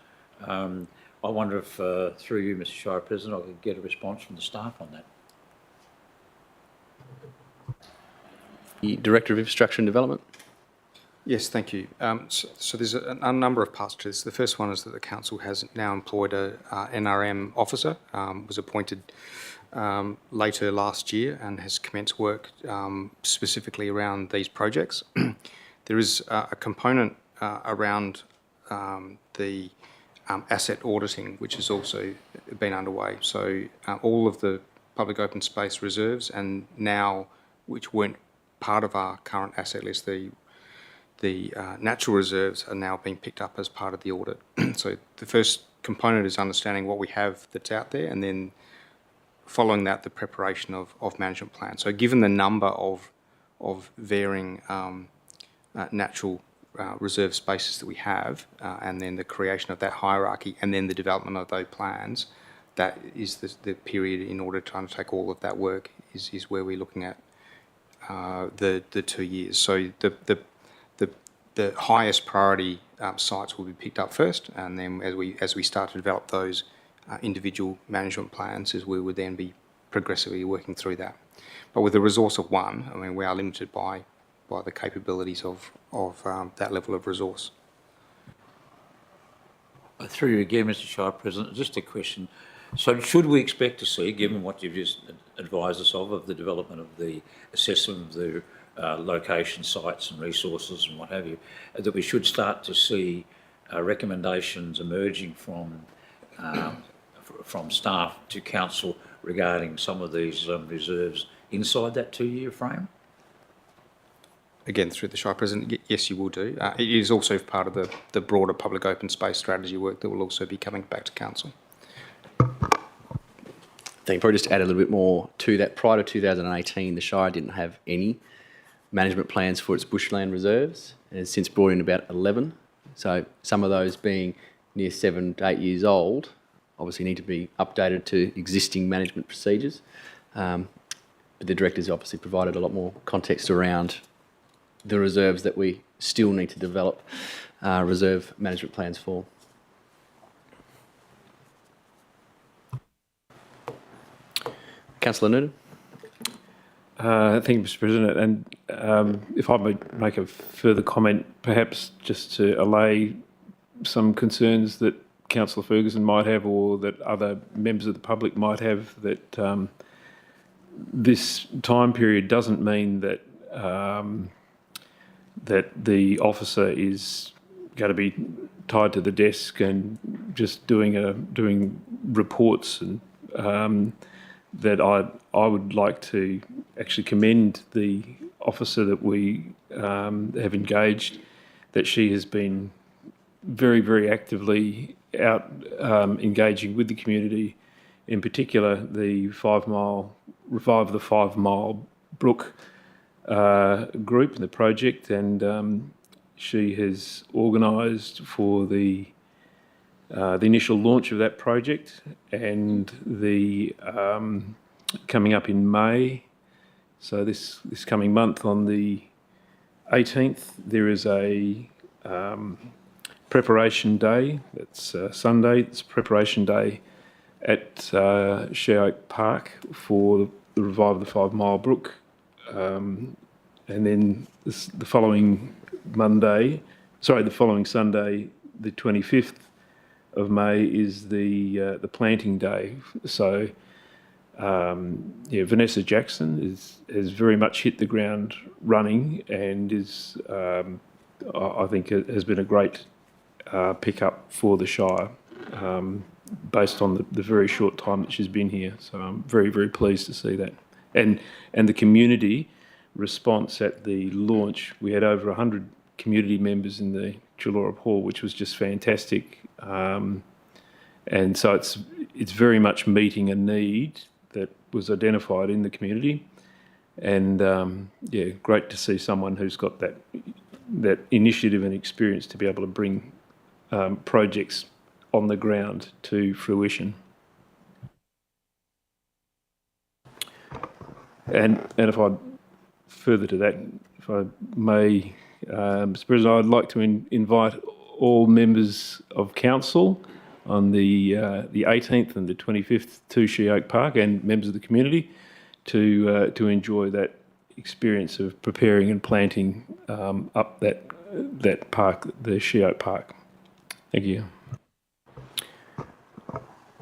I wonder if, through you, Mr. Shire President, I could get a response from the staff on that. The Director of Infrastructure and Development. Yes, thank you. So there's a number of parts to this. The first one is that the council has now employed a NRM officer, was appointed later last year and has commenced work specifically around these projects. There is a component around the asset auditing, which has also been underway. So all of the public open space reserves, and now, which weren't part of our current asset list, the natural reserves are now being picked up as part of the audit. So the first component is understanding what we have that's out there, and then following that, the preparation of management plans. So given the number of varying natural reserve spaces that we have, and then the creation of that hierarchy, and then the development of those plans, that is the period in order to undertake all of that work is where we're looking at the 2 years. So the highest priority sites will be picked up first, and then as we start to develop those individual management plans, as we would then be progressively working through that. But with a resource of one, I mean, we are limited by the capabilities of that level of resource. Through you again, Mr. Shire President, just a question. So should we expect to see, given what you've just advised us of the development of the assessment of the location, sites and resources and what have you, that we should start to see recommendations emerging from staff to council regarding some of these reserves inside that 2-year frame? Again, through the Shire President, yes, you will do. It is also part of the broader public open space strategy work that will also be coming back to council. I think probably just to add a little bit more to that, prior to 2018, the Shire didn't have any management plans for its bushland reserves, and has since brought in about 11. So some of those being near 7 to 8 years old, obviously need to be updated to existing management procedures. But the directors obviously provided a lot more context around the reserves that we still need to develop reserve management plans for. Councillor Noonan. Thank you, Mr. President. And if I may make a further comment, perhaps just to allay some concerns that Councillor Ferguson might have, or that other members of the public might have, that this time period doesn't mean that that the officer is going to be tied to the desk and just doing reports, and that I would like to actually commend the officer that we have engaged, that she has been very, very actively out engaging with the community, in particular the Revive the 5 Mile Brook group, the project, and she has organised for the initial launch of that project, and the coming up in May. So this coming month on the 18th, there is a preparation day. That's Sunday. It's preparation day at Shire Park for the Revive the 5 Mile Brook, and then the following Sunday, the 25th of May, is the planting day. So Vanessa Jackson has very much hit the ground running, and is I think has been a great pickup for the Shire, based on the very short time that she's been here. So I'm very, very pleased to see that. And the community response at the launch, we had over 100 community members in the Chullora Hall, which was just fantastic. And so it's very much meeting a need that was identified in the community. And great to see someone who's got that initiative and experience to be able to bring projects on the ground to fruition. And if I further to that, if I may, Mr. President, I'd like to invite all members of council on the 18th and the 25th to Shire Park, and members of the community to enjoy that experience of preparing and planting up that park, the Shire Park. Thank you.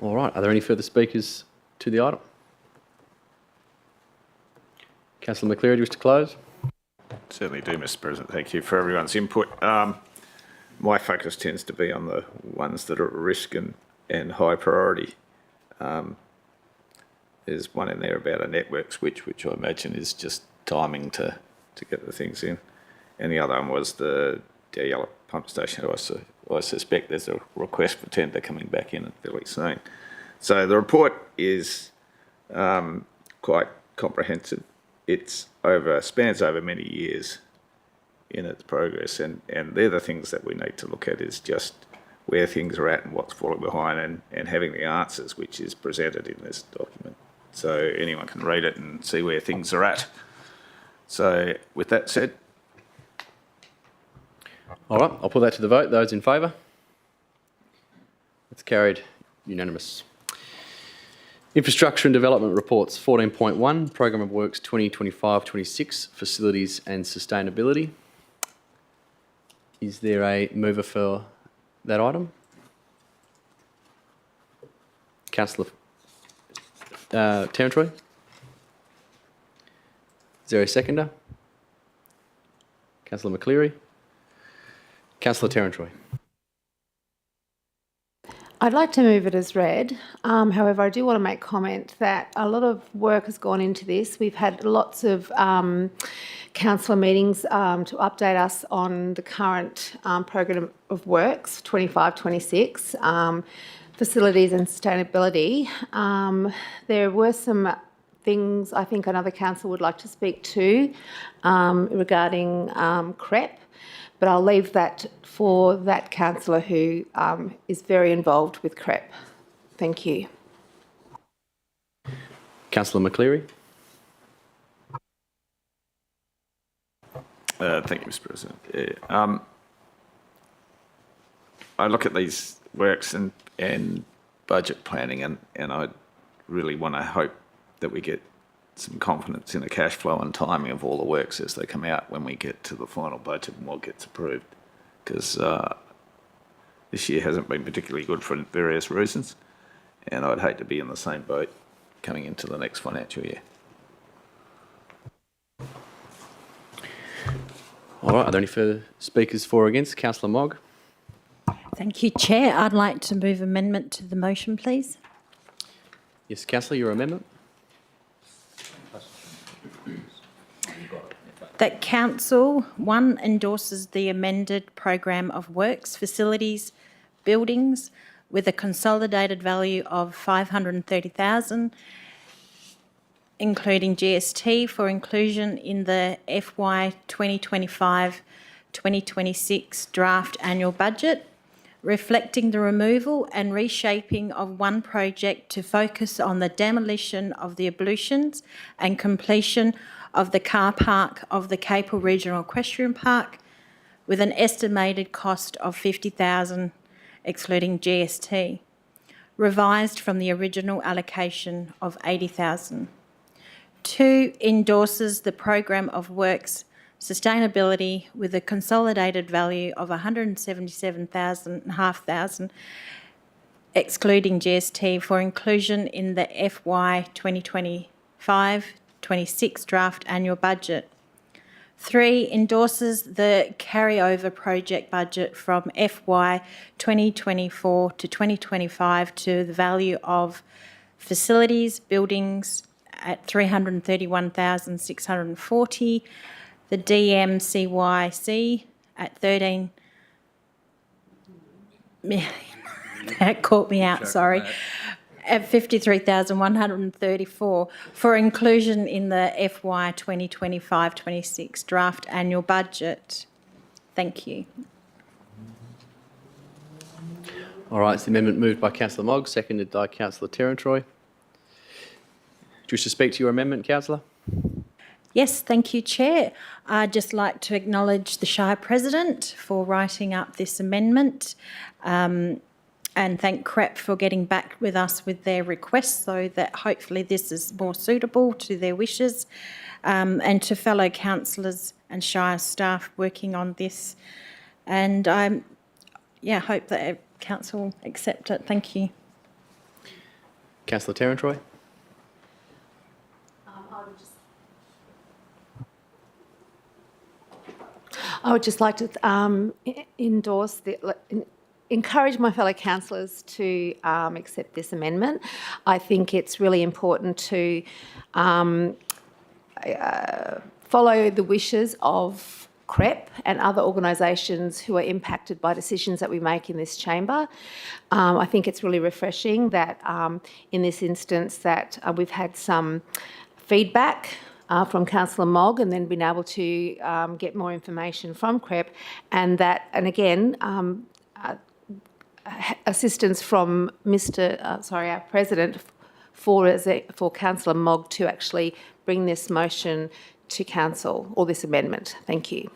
All right. Are there any further speakers to the item? Councillor McCleary, do you wish to close? Certainly do, Mr. President. Thank you for everyone's input. My focus tends to be on the ones that are at risk and high priority. There's one in there about a network switch, which I imagine is just timing to get the things in. And the other one was the yellow pump station. I suspect there's a request for tender coming back in fairly soon. So the report is quite comprehensive. It spans over many years in its progress, and they're the things that we need to look at, is just where things are at and what's falling behind, and having the answers, which is presented in this document. So anyone can read it and see where things are at. So with that said. All right, I'll put that to the vote. Those in favour? It's carried. Unanimous. Infrastructure and Development Reports 14.1, Programme of Works 2025-26, Facilities and Sustainability. Is there a mover for that item? Councillor Terentry? Is there a seconder? Councillor McCleary? Councillor Terentry. I'd like to move it as read. However, I do want to make comment that a lot of work has gone into this. We've had lots of councillor meetings to update us on the current programme of works, 25-26, facilities and sustainability. There were some things I think another council would like to speak to regarding CREP. But I'll leave that for that councillor who is very involved with CREP. Thank you. Councillor McCleary. Thank you, Mr. President. I look at these works and budget planning, and I really want to hope that we get some confidence in the cash flow and timing of all the works as they come out when we get to the final budget and what gets approved. Because this year hasn't been particularly good for various reasons, and I'd hate to be in the same boat coming into the next financial year. All right, are there any further speakers for or against? Councillor Mogg. Thank you, Chair. I'd like to move amendment to the motion, please. Yes, Councillor, your amendment? That Council, 1, endorses the amended Programme of Works, Facilities, Buildings with a consolidated value of $530,000, including GST, for inclusion in the FY 2025-2026 draft annual budget, reflecting the removal and reshaping of one project to focus on the demolition of the ablutions and completion of the car park of the Capel Regional Equestrian Park, with an estimated cost of $50,000, excluding GST, revised from the original allocation of $80,000. 2, endorses the Programme of Works Sustainability with a consolidated value of $177,500, excluding GST, for inclusion in the FY 2025-26 draft annual budget. 3, endorses the carryover project budget from FY 2024 to 2025 to the value of facilities, buildings at $331,640, the DMCYC at 13 million, that caught me out, sorry, at 53,134 for inclusion in the FY 2025-26 draft annual budget. Thank you. All right, it's the amendment moved by Councillor Mogg, seconded by Councillor Terentry. Do you wish to speak to your amendment, Councillor? Yes, thank you, Chair. I'd just like to acknowledge the Shire President for writing up this amendment and thank CREP for getting back with us with their request so that hopefully this is more suitable to their wishes, and to fellow councillors and Shire staff working on this. And I hope that Council accept it. Thank you. Councillor Terran-Troy. I would just like to encourage my fellow councillors to accept this amendment. I think it's really important to follow the wishes of CREP and other organisations who are impacted by decisions that we make in this chamber. I think it's really refreshing that in this instance that we've had some feedback from Councillor Mogg and then been able to get more information from CREP, and again, assistance from our President for Councillor Mogg to actually bring this motion to Council, or this amendment. Thank you.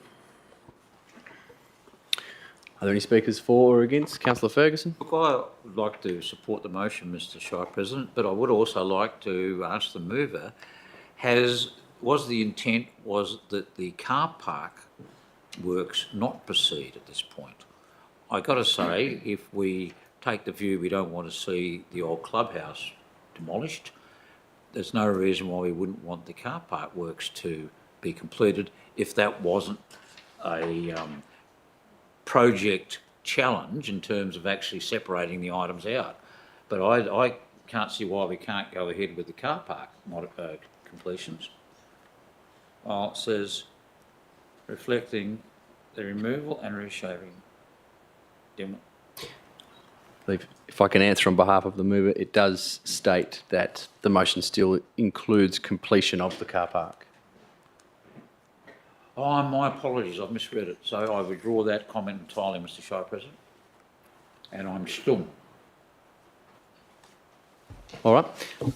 Are there any speakers for or against? Councillor Ferguson. Look, I would like to support the motion, Mr Shire President, but I would also like to ask the mover, was the intent that the car park works not proceed at this point? I got to say, if we take the view we don't want to see the old clubhouse demolished, there's no reason why we wouldn't want the car park works to be completed if that wasn't a project challenge in terms of actually separating the items out. But I can't see why we can't go ahead with the car park completions. Well, it says reflecting the removal and reshaping. If I can answer on behalf of the mover, it does state that the motion still includes completion of the car park. Oh, my apologies, I've misread it. So I withdraw that comment entirely, Mr Shire President. And I'm stum. All right.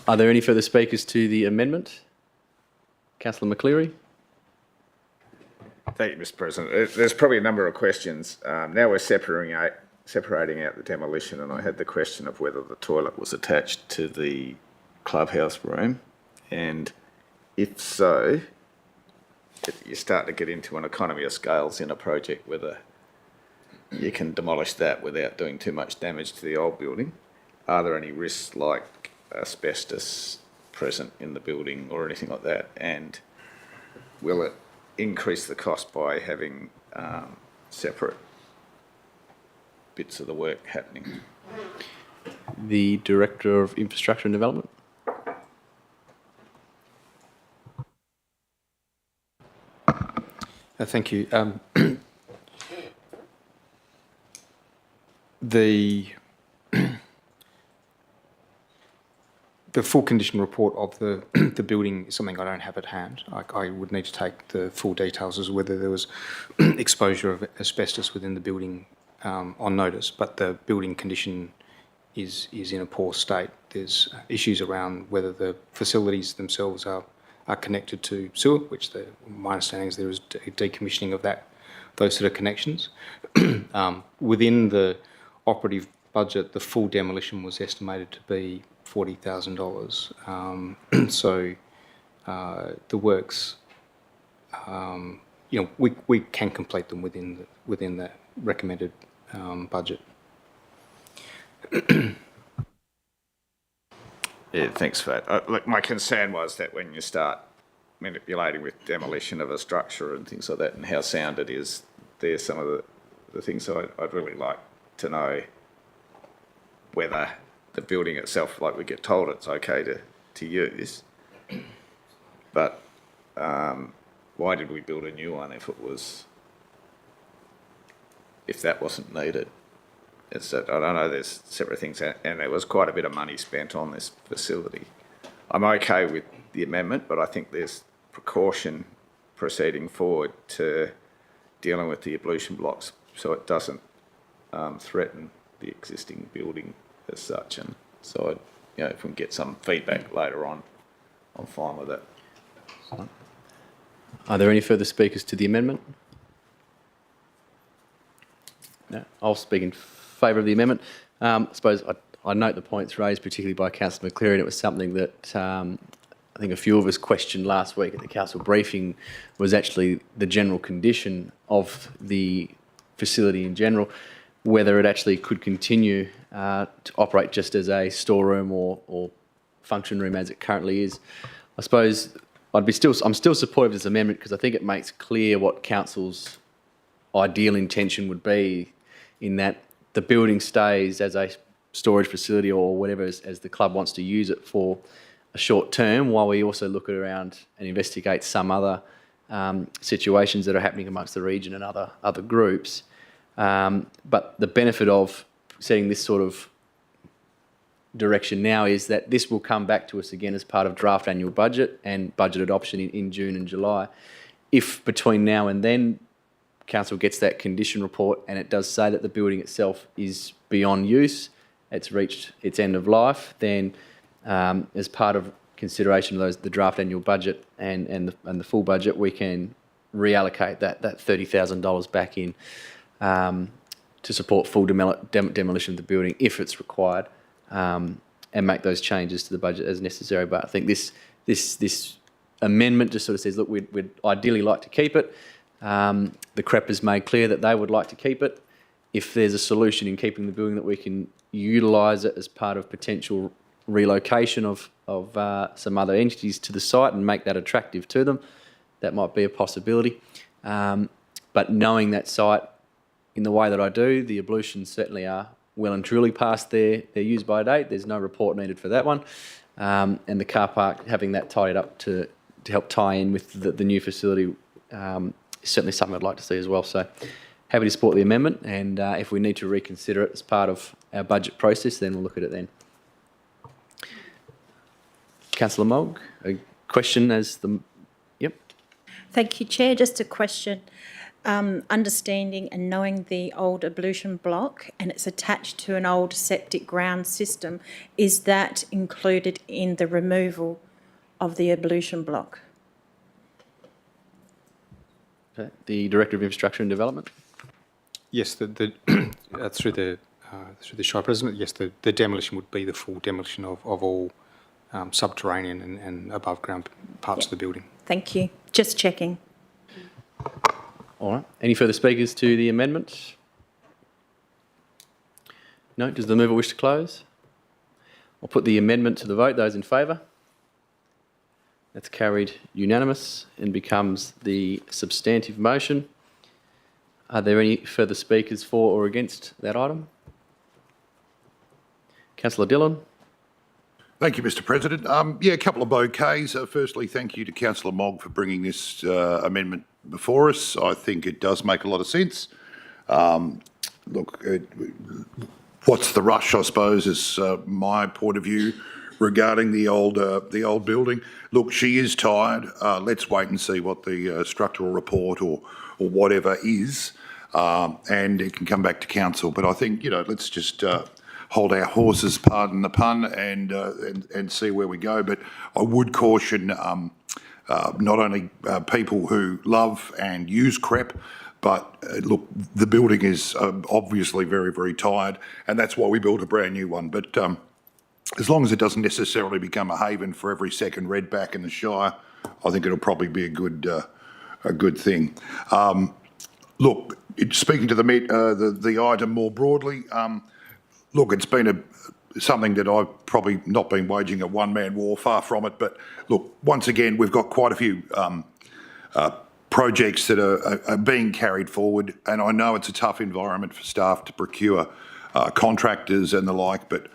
Are there any further speakers to the amendment? Councillor McCleary. Thank you, Mr President. There's probably a number of questions. Now we're separating out the demolition, and I had the question of whether the toilet was attached to the clubhouse room, and if so, you start to get into an economy of scales in a project, whether you can demolish that without doing too much damage to the old building. Are there any risks like asbestos present in the building or anything like that, and will it increase the cost by having separate bits of the work happening? The Director of Infrastructure and Development. Thank you. The full condition report of the building is something I don't have at hand. I would need to take the full details as whether there was exposure of asbestos within the building on notice, but the building condition is in a poor state. There's issues around whether the facilities themselves are connected to sewer, which my understanding is there is decommissioning of those sort of connections. Within the operative budget, the full demolition was estimated to be $40,000. So the works, we can complete them within the recommended budget. Yeah, thanks for that. Look, my concern was that when you start manipulating with demolition of a structure and things like that, and how sound it is, there's some of the things I'd really like to know whether the building itself, like we get told it's okay to use, but why did we build a new one if that wasn't needed? I don't know, there's separate things, and there was quite a bit of money spent on this facility. I'm okay with the amendment, but I think there's precaution proceeding forward to dealing with the ablution blocks so it doesn't threaten the existing building as such. And so, if we can get some feedback later on, I'm fine with that. Are there any further speakers to the amendment? No. I'll speak in favour of the amendment. I suppose I note the points raised, particularly by Councillor McCleary, and it was something that I think a few of us questioned last week at the council briefing, was actually the general condition of the facility in general, whether it actually could continue to operate just as a storeroom or function room as it currently is. I suppose I'm still supportive of this amendment because I think it makes clear what council's ideal intention would be, in that the building stays as a storage facility or whatever as the club wants to use it for a short term, while we also look around and investigate some other situations that are happening amongst the region and other groups. But the benefit of setting this sort of direction now is that this will come back to us again as part of draft annual budget and budget adoption in June and July. If between now and then council gets that condition report and it does say that the building itself is beyond use, it's reached its end of life, then as part of consideration of the draft annual budget and the full budget, we can reallocate that $30,000 back in to support full demolition of the building if it's required, and make those changes to the budget as necessary. But I think this amendment just sort of says, look, we'd ideally like to keep it. The CREP has made clear that they would like to keep it. If there's a solution in keeping the building that we can utilise it as part of potential relocation of some other entities to the site and make that attractive to them, that might be a possibility. But knowing that site in the way that I do, the ablutions certainly are well and truly past their use-by date. There's no report needed for that one. And the car park, having that tied up to help tie in with the new facility is certainly something I'd like to see as well. So happy to support the amendment, and if we need to reconsider it as part of our budget process, then we'll look at it then. Councillor Mogg, a question as the... Yep. Thank you, Chair. Just a question. Understanding and knowing the old ablution block, and it's attached to an old septic ground system, is that included in the removal of the ablution block? Okay. The Director of Infrastructure and Development. Yes, through the Shire President, yes, the demolition would be the full demolition of all subterranean and above ground parts of the building. Thank you. Just checking. All right. Any further speakers to the amendment? No? Does the mover wish to close? I'll put the amendment to the vote. Those in favour? That's carried unanimous and becomes the substantive motion. Are there any further speakers for or against that item? Councillor Dillon. Thank you, Mr. President. Yeah, a couple of bouquets. Firstly, thank you to Councillor Mogg for bringing this amendment before us. I think it does make a lot of sense. Look, what's the rush, I suppose, is my point of view regarding the old building. Look, she is tired. Let's wait and see what the structural report or whatever is, and it can come back to council. But I think, let's just hold our horses, pardon the pun, and see where we go. But I would caution not only people who love and use CREP, but look, the building is obviously very, very tired, and that's why we built a brand new one. But as long as it doesn't necessarily become a haven for every second redback in the Shire, I think it'll probably be a good thing. Look, speaking to the item more broadly, look, it's been something that I've probably not been waging a one-man war, far from it. But look, once again, we've got quite a few projects that are being carried forward, and I know it's a tough environment for staff to procure contractors and the like, but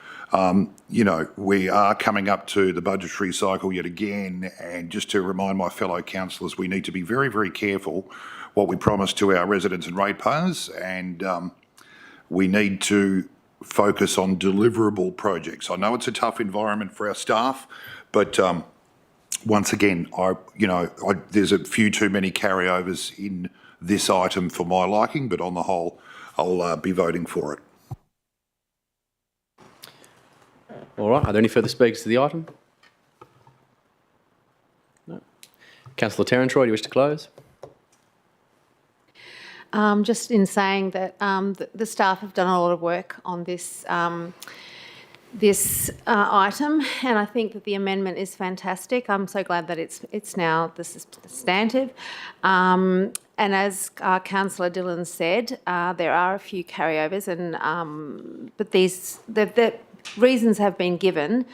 we are coming up to the budgetary cycle yet again, and just to remind my fellow councillors, we need to be very, very careful what we promise to our residents and ratepayers, and we need to focus on deliverable projects. I know it's a tough environment for our staff, but once again, there's a few too many carryovers in this item for my liking, but on the whole, I'll be voting for it. All right. Are there any further speakers to the item? No. Councillor Terran-Troy, do you wish to close? Just in saying that the staff have done a lot of work on this item, and I think that the amendment is fantastic. I'm so glad that it's now this is substantive. And as Councillor Dillon said, there are a few carryovers, and but the reasons have been given.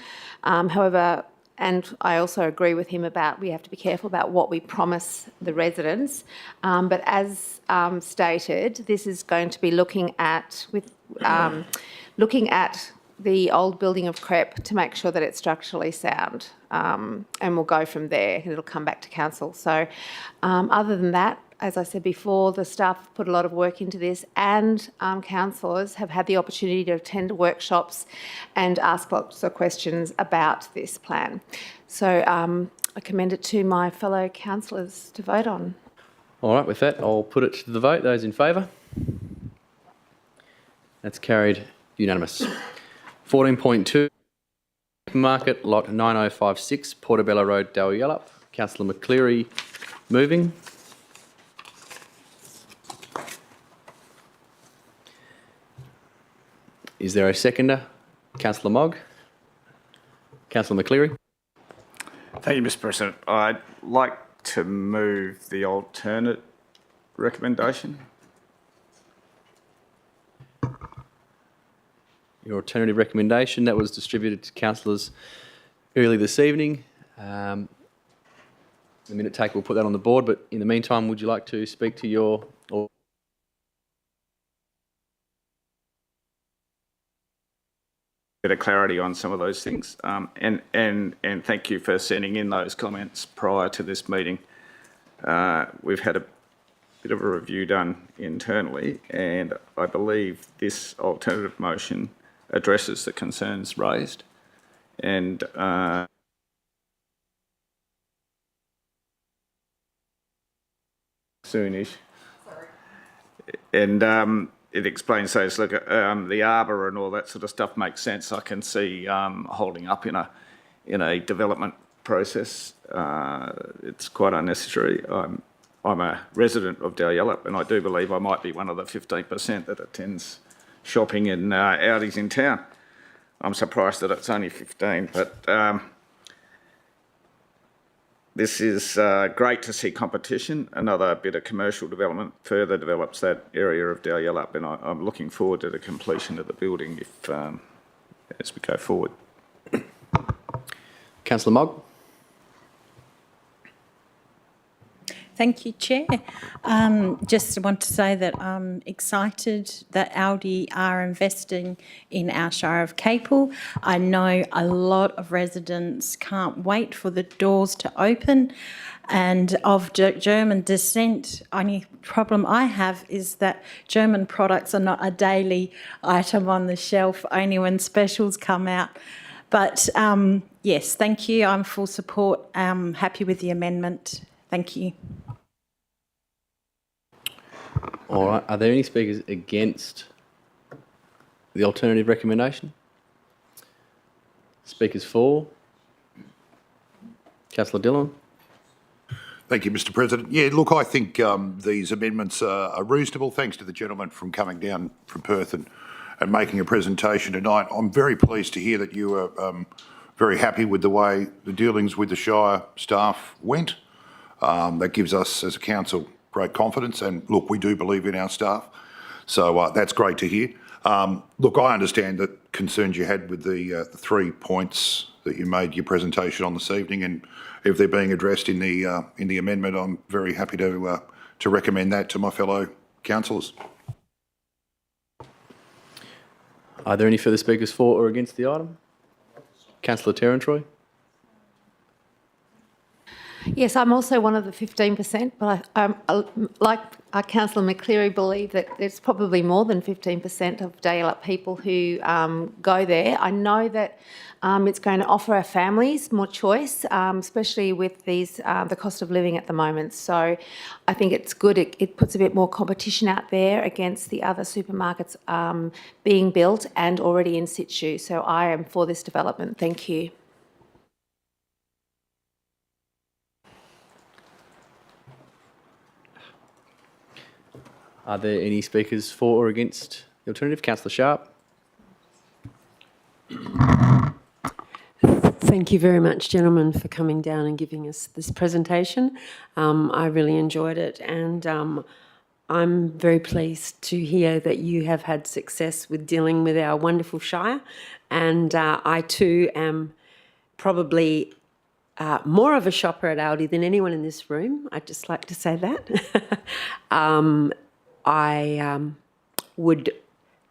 However, and I also agree with him about we have to be careful about what we promise the residents. But as stated, this is going to be looking at the old building of CREP to make sure that it's structurally sound, and we'll go from there. It'll come back to council. So, other than that, as I said before, the staff put a lot of work into this, and councillors have had the opportunity to attend workshops and ask lots of questions about this plan. So I commend it to my fellow councillors to vote on. All right, with that, I'll put it to the vote. Those in favour? That's carried unanimous. 14.2, Market, Lot 9056, Portobello Road, Dalyellup. Councillor McCleary moving. Is there a seconder? Councillor Mogg. Councillor McCleary. Thank you, Mr. President. I'd like to move the alternate recommendation. Your alternative recommendation, that was distributed to councillors early this evening. The minute taker will put that on the board, but in the meantime, would you like to speak to your... Bit of clarity on some of those things, and thank you for sending in those comments prior to this meeting. We've had a bit of a review done internally, and I believe this alternative motion addresses the concerns raised, and soonish. And it explains those. Look, the arbour and all that sort of stuff makes sense. I can see holding up in a development process. It's quite unnecessary. I'm a resident of Dalyellup, and I do believe I might be one of the 15% that attends shopping and outings in town. I'm surprised that it's only 15, but this is great to see competition. Another bit of commercial development further develops that area of Dalyellup, and I'm looking forward to the completion of the building if as we go forward. Councillor Mogg. Thank you, Chair. Just want to say that I'm excited that Aldi are investing in our Shire of Capel. I know a lot of residents can't wait for the doors to open, and of German descent, only problem I have is that German products are not a daily item on the shelf, only when specials come out. But yes, thank you. I'm full support. I'm happy with the amendment. Thank you. All right. Are there any speakers against the alternative recommendation? Speakers for? Councillor Dillon. Thank you, Mr. President. Yeah, look, I think these amendments are reasonable. Thanks to the gentleman from coming down from Perth and making a presentation tonight. I'm very pleased to hear that you are very happy with the way the dealings with the Shire staff went. That gives us, as a council, great confidence, and look, we do believe in our staff, so that's great to hear. Look, I understand the concerns you had with the 3 points that you made your presentation on this evening, and if they're being addressed in the amendment, I'm very happy to recommend that to my fellow councillors. Are there any further speakers for or against the item? Councillor Terran-Troy. Yes, I'm also one of the 15%, but I like Councillor McCleary, believe that there's probably more than 15% of Dalyellup people who go there. I know that it's going to offer our families more choice, especially with the cost of living at the moment. So I think it's good. It puts a bit more competition out there against the other supermarkets being built and already in situ. So I am for this development. Thank you. Are there any speakers for or against the alternative? Councillor Sharp. Thank you very much, gentlemen, for coming down and giving us this presentation. I really enjoyed it, and I'm very pleased to hear that you have had success with dealing with our wonderful Shire, and I too am probably more of a shopper at Aldi than anyone in this room. I'd just like to say that. I would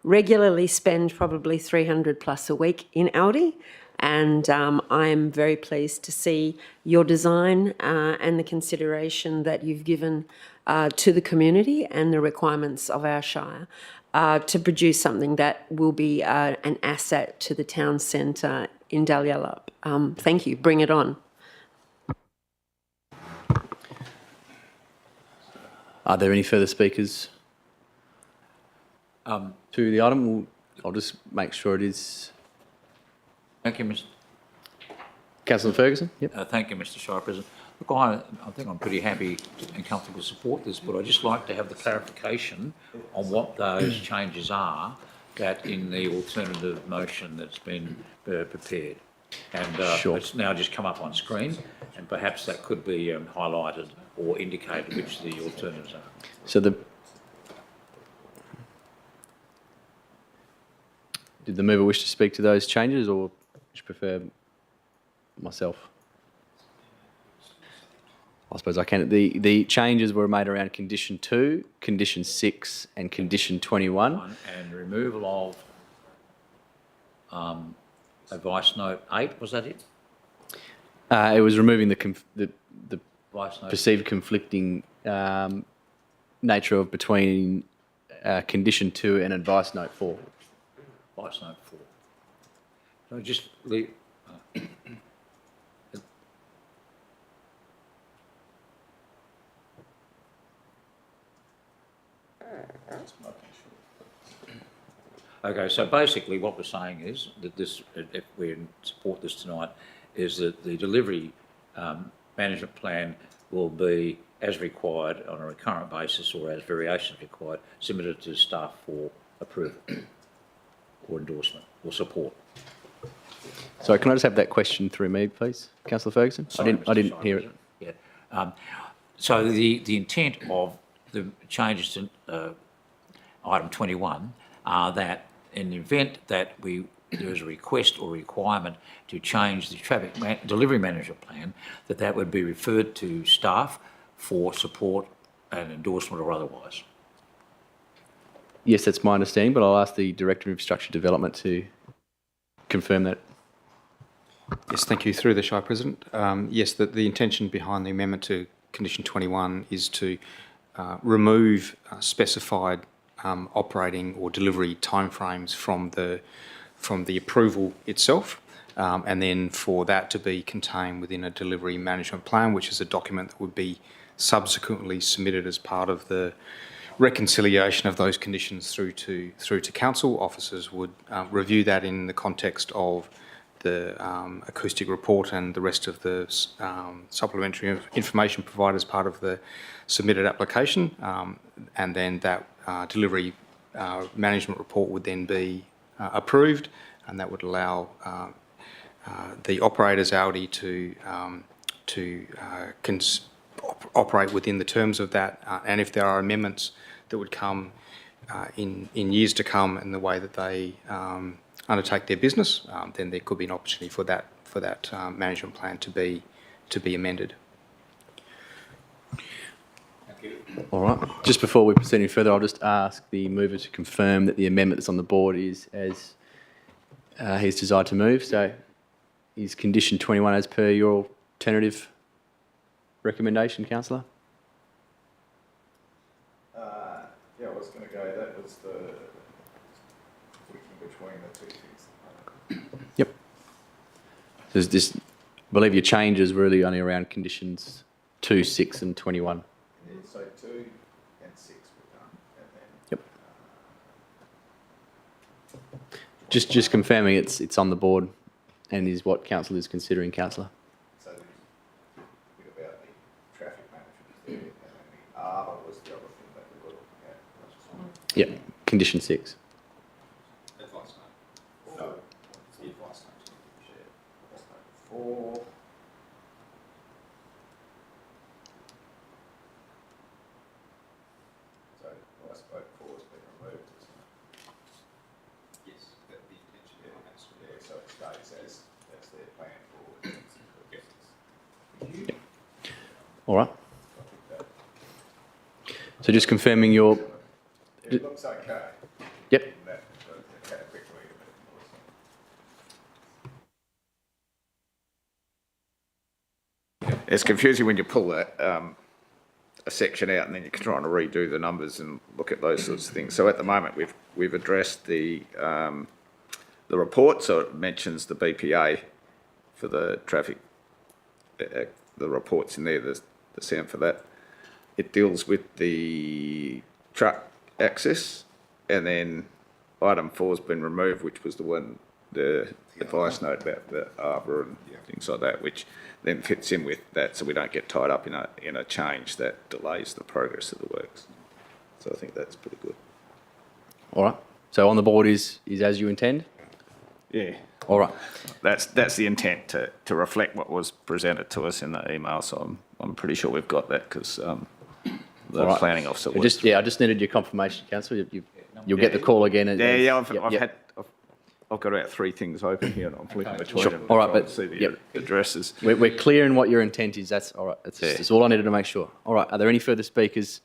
regularly spend probably 300 plus a week in Aldi, and I'm very pleased to see your design and the consideration that you've given to the community and the requirements of our Shire to produce something that will be an asset to the town centre in Dalyellup. Thank you. Bring it on. Are there any further speakers to the item? I'll just make sure it is. Thank you, Mr. Councillor Ferguson? Yep. Thank you, Mr. Shire President. Look, I think I'm pretty happy and comfortable to support this, but I'd just like to have the clarification on what those changes are that in the alternative motion that's been prepared. And Sure. It's now just come up on screen, and perhaps that could be highlighted or indicated which the alternatives are. So did the mover wish to speak to those changes, or would you prefer myself? I suppose I can. The changes were made around condition 2, condition 6 and condition 21. And removal of advice note 8, was that it? It was removing the Advice note. perceived conflicting nature of between condition 2 and advice note 4. Advice note 4. So just leave. Okay, so basically what we're saying is that this, if we support this tonight, is that the delivery management plan will be as required on a recurrent basis or as variations required, submitted to staff for approval or endorsement or support. Sorry, can I just have that question through me, please, Councillor Ferguson? Sorry, I didn't Mr. hear it. Yeah. So the intent of the changes to item 21 are that in the event that there is a request or requirement to change the delivery management plan, that would be referred to staff for support and endorsement or otherwise. Yes, that's my understanding, but I'll ask the Director of Infrastructure Development to confirm that. Yes, thank you. Through the Shire President. Yes, the intention behind the amendment to condition 21 is to remove specified operating or delivery timeframes from the approval itself, and then for that to be contained within a delivery management plan, which is a document that would be subsequently submitted as part of the reconciliation of those conditions through to council. Officers would review that in the context of the acoustic report and the rest of the supplementary information provided as part of the submitted application, and then that delivery management report would then be approved, and that would allow the operators Aldi to operate within the terms of that, and if there are amendments that would come in years to come in the way that they undertake their business, then there could be an opportunity for that management plan to be amended. All right. Just before we proceed any further, I'll just ask the mover to confirm that the amendment that's on the board is as he's desired to move. So is condition 21 as per your alternative recommendation, Councillor? Yeah, I was going to go, that was the switching between the two things. Yep. There's this, I believe your change is really only around conditions 2, 6 and 21. Yeah, so 2 and 6 were done, and then... Yep. Just confirming it's on the board and is what council is considering, Councillor. So there's a bit about the traffic management there, and then the R was the other thing that we were looking at. condition 6. Advice note. No, it's the advice note. Advice note 4. So advice vote 4 has been removed, isn't it? Yes, that the intention there, so it stays as that's their plan for guests. All right. So just confirming your... It looks okay. Yep. That, had a quick read of it. It's confusing when you pull that a section out and then you're trying to redo the numbers and look at those sorts of things. So at the moment we've addressed the report, so it mentions the BPA for the traffic. The reports in there, the sound for that. It deals with the truck access, and then item 4's been removed, which was the one, the advice note about the arbour and things like that, which then fits in with that, so we don't get tied up in a change that delays the progress of the works. So I think that's pretty good. All right. So on the board is as you intend? Yeah. All right. That's the intent, to reflect what was presented to us in the email. So I'm pretty sure we've got that because the All right. planning officer. I just needed your confirmation, Councillor. You'll get the call again. I've got about 3 things open here, and I'm flipping between Sure. them. All right, trying but to see the addresses. We're clear in what your intent is. That's all right. That's all I needed to make sure. All right. Are there any further speakers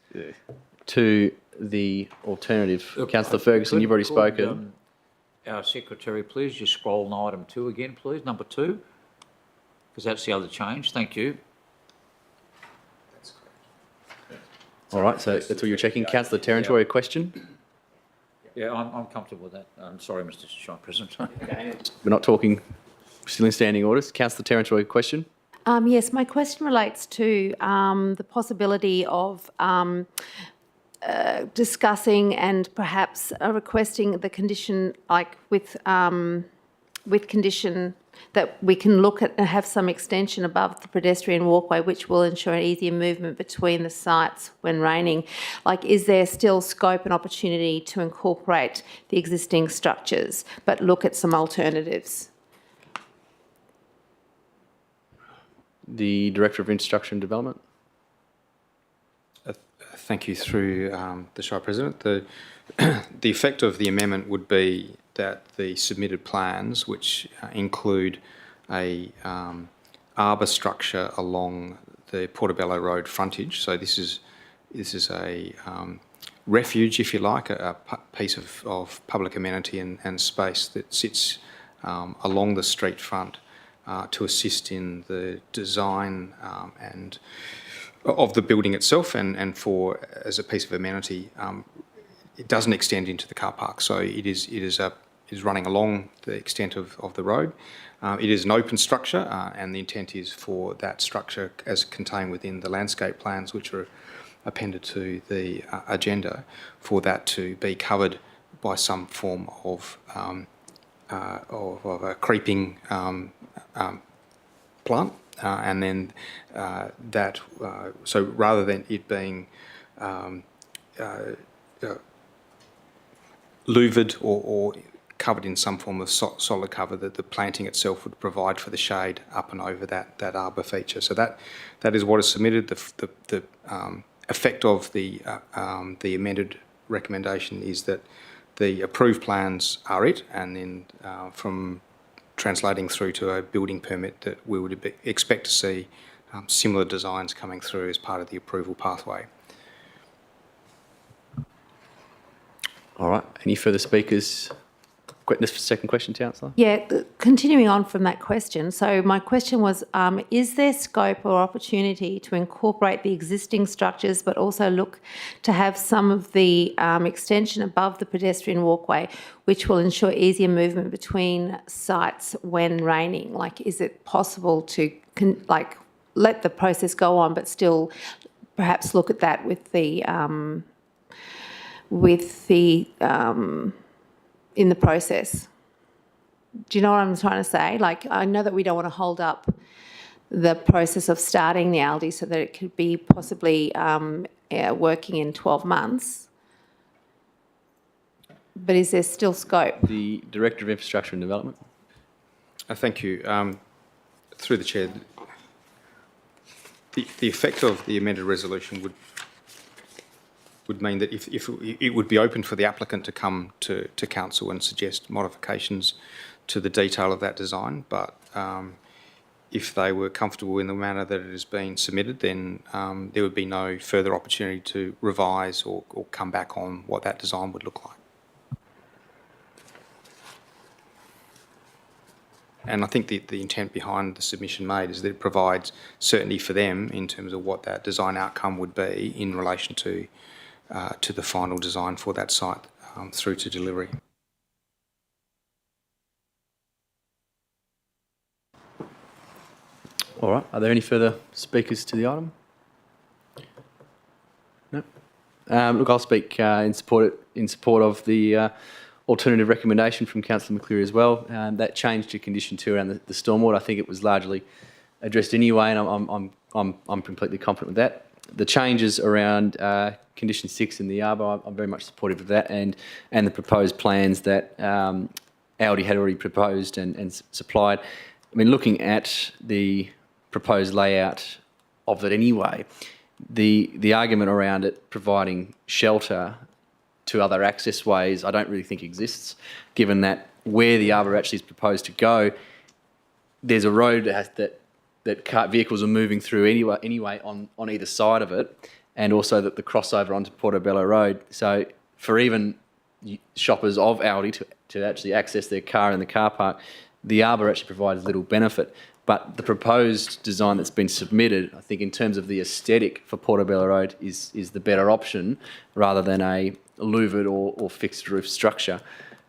to the alternative? Councillor Ferguson, you've already spoken. Our secretary, please just scroll on item 2 again, please, number 2, because that's the other change. Thank you. All right. So that's what you're checking. Councillor Terrantoy, a question? Yeah, I'm comfortable with that. I'm sorry, Mr. Shire President. We're not talking still in standing orders. Councillor Terrantoy, a question? Yes, my question relates to the possibility of discussing and perhaps requesting the condition, like with condition that we can look at and have some extension above the pedestrian walkway, which will ensure easier movement between the sites when raining. Like, is there still scope and opportunity to incorporate the existing structures, but look at some alternatives? The Director of Infrastructure and Development. Thank you, through the Shire President. The effect of the amendment would be that the submitted plans, which include a arbour structure along the Portobello Road frontage, so this is a refuge, if you like, a piece of public amenity and space that sits along the street front to assist in the design and of the building itself, and for as a piece of amenity. It doesn't extend into the car park, so it is running along the extent of the road. It is an open structure, and the intent is for that structure, as contained within the landscape plans, which are appended to the agenda, for that to be covered by some form of a creeping plant, and then so rather than it being louvered or covered in some form of solid cover, that the planting itself would provide for the shade up and over that arbour feature. So that is what is submitted. The effect of the amended recommendation is that the approved plans are it, and then from translating through to a building permit, that we would expect to see similar designs coming through as part of the approval pathway. All right. Any further speakers? Second question, Councillor. Yeah, continuing on from that question. So my question was, is there scope or opportunity to incorporate the existing structures, but also look to have some of the extension above the pedestrian walkway, which will ensure easier movement between sites when raining? Like, is it possible to let the process go on, but still perhaps look at that with the in the process? Do you know what I'm trying to say? Like, I know that we don't want to hold up the process of starting the ALDI so that it could be possibly working in 12 months. but is there still scope? The Director of Infrastructure and Development. Thank you. Through the chair, the effect of the amended resolution would mean that if it would be open for the applicant to come to council and suggest modifications to the detail of that design, but if they were comfortable in the manner that it has been submitted, then there would be no further opportunity to revise or come back on what that design would look like. And I think the intent behind the submission made is that it provides certainty for them in terms of what that design outcome would be in relation to the final design for that site through to delivery. All right. Are there any further speakers to the item? No. Look, I'll speak in support of the alternative recommendation from Councillor McCleary as well. That change to condition 2 around the stormwater, I think it was largely addressed anyway, and I'm completely confident with that. The changes around condition 6 in the arbour, I'm very much supportive of that, and the proposed plans that Audi had already proposed and supplied. I mean, looking at the proposed layout of it anyway, the argument around it providing shelter to other access ways, I don't really think exists, given that where the arbour actually is proposed to go, there's a road that vehicles are moving through anyway on either side of it, and also that the crossover onto Portobello Road. So for even shoppers of Audi to actually access their car in the car park, the arbour actually provides little benefit. But the proposed design that's been submitted, I think in terms of the aesthetic for Portobello Road is the better option rather than a louvered or fixed roof structure.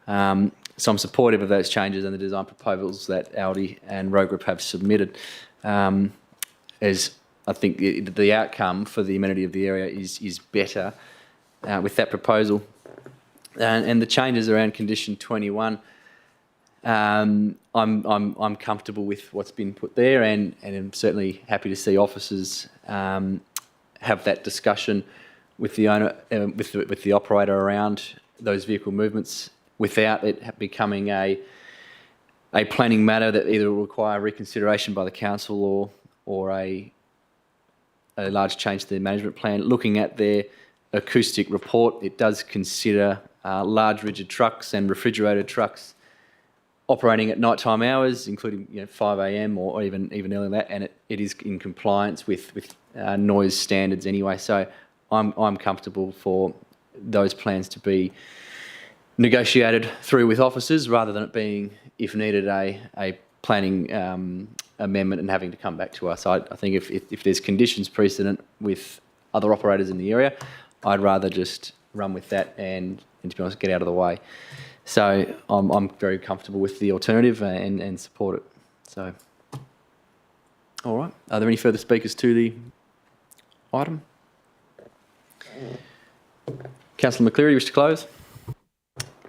So I'm supportive of those changes and the design proposals that Audi and Road Group have submitted, as I think the outcome for the amenity of the area is better with that proposal. And the changes around condition 21, I'm comfortable with what's been put there, and I'm certainly happy to see officers have that discussion with the owner, with the operator around those vehicle movements, without it becoming a planning matter that either will require reconsideration by the council or a large change to the management plan. Looking at their acoustic report, it does consider large rigid trucks and refrigerated trucks operating at nighttime hours, including 5 a.m. or even earlier than that, and it is in compliance with noise standards anyway. So I'm comfortable for those plans to be negotiated through with officers rather than it being, if needed, a planning amendment and having to come back to us. I think if there's conditions precedent with other operators in the area, I'd rather just run with that and to be honest, get out of the way. So I'm very comfortable with the alternative and support it. So, all right. Are there any further speakers to the item? Councillor McCleary, you wish to close?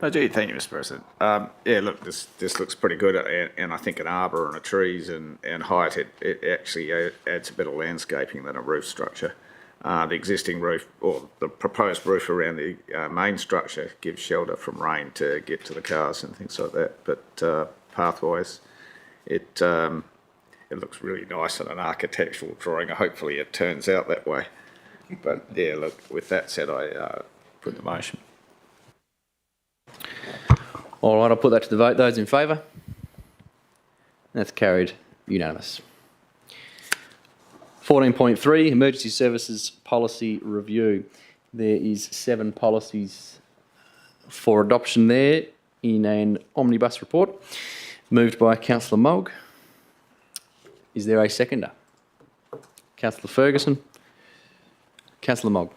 I do, thank you, Mr. President. Yeah, look, this looks pretty good, and I think an arbour and a trees and height, it actually adds a bit of landscaping than a roof structure. The existing roof, or the proposed roof around the main structure, gives shelter from rain to get to the cars and things like that. But pathwise, it looks really nice in an architectural drawing. Hopefully it turns out that way. But yeah, look, with that said, I put the motion. All right, I'll put that to the vote. Those in favour? That's carried unanimous. 14.3, Emergency Services Policy Review. There is 7 policies for adoption there in an omnibus report, moved by Councillor Mogg. Is there a seconder? Councillor Ferguson. Councillor Mogg.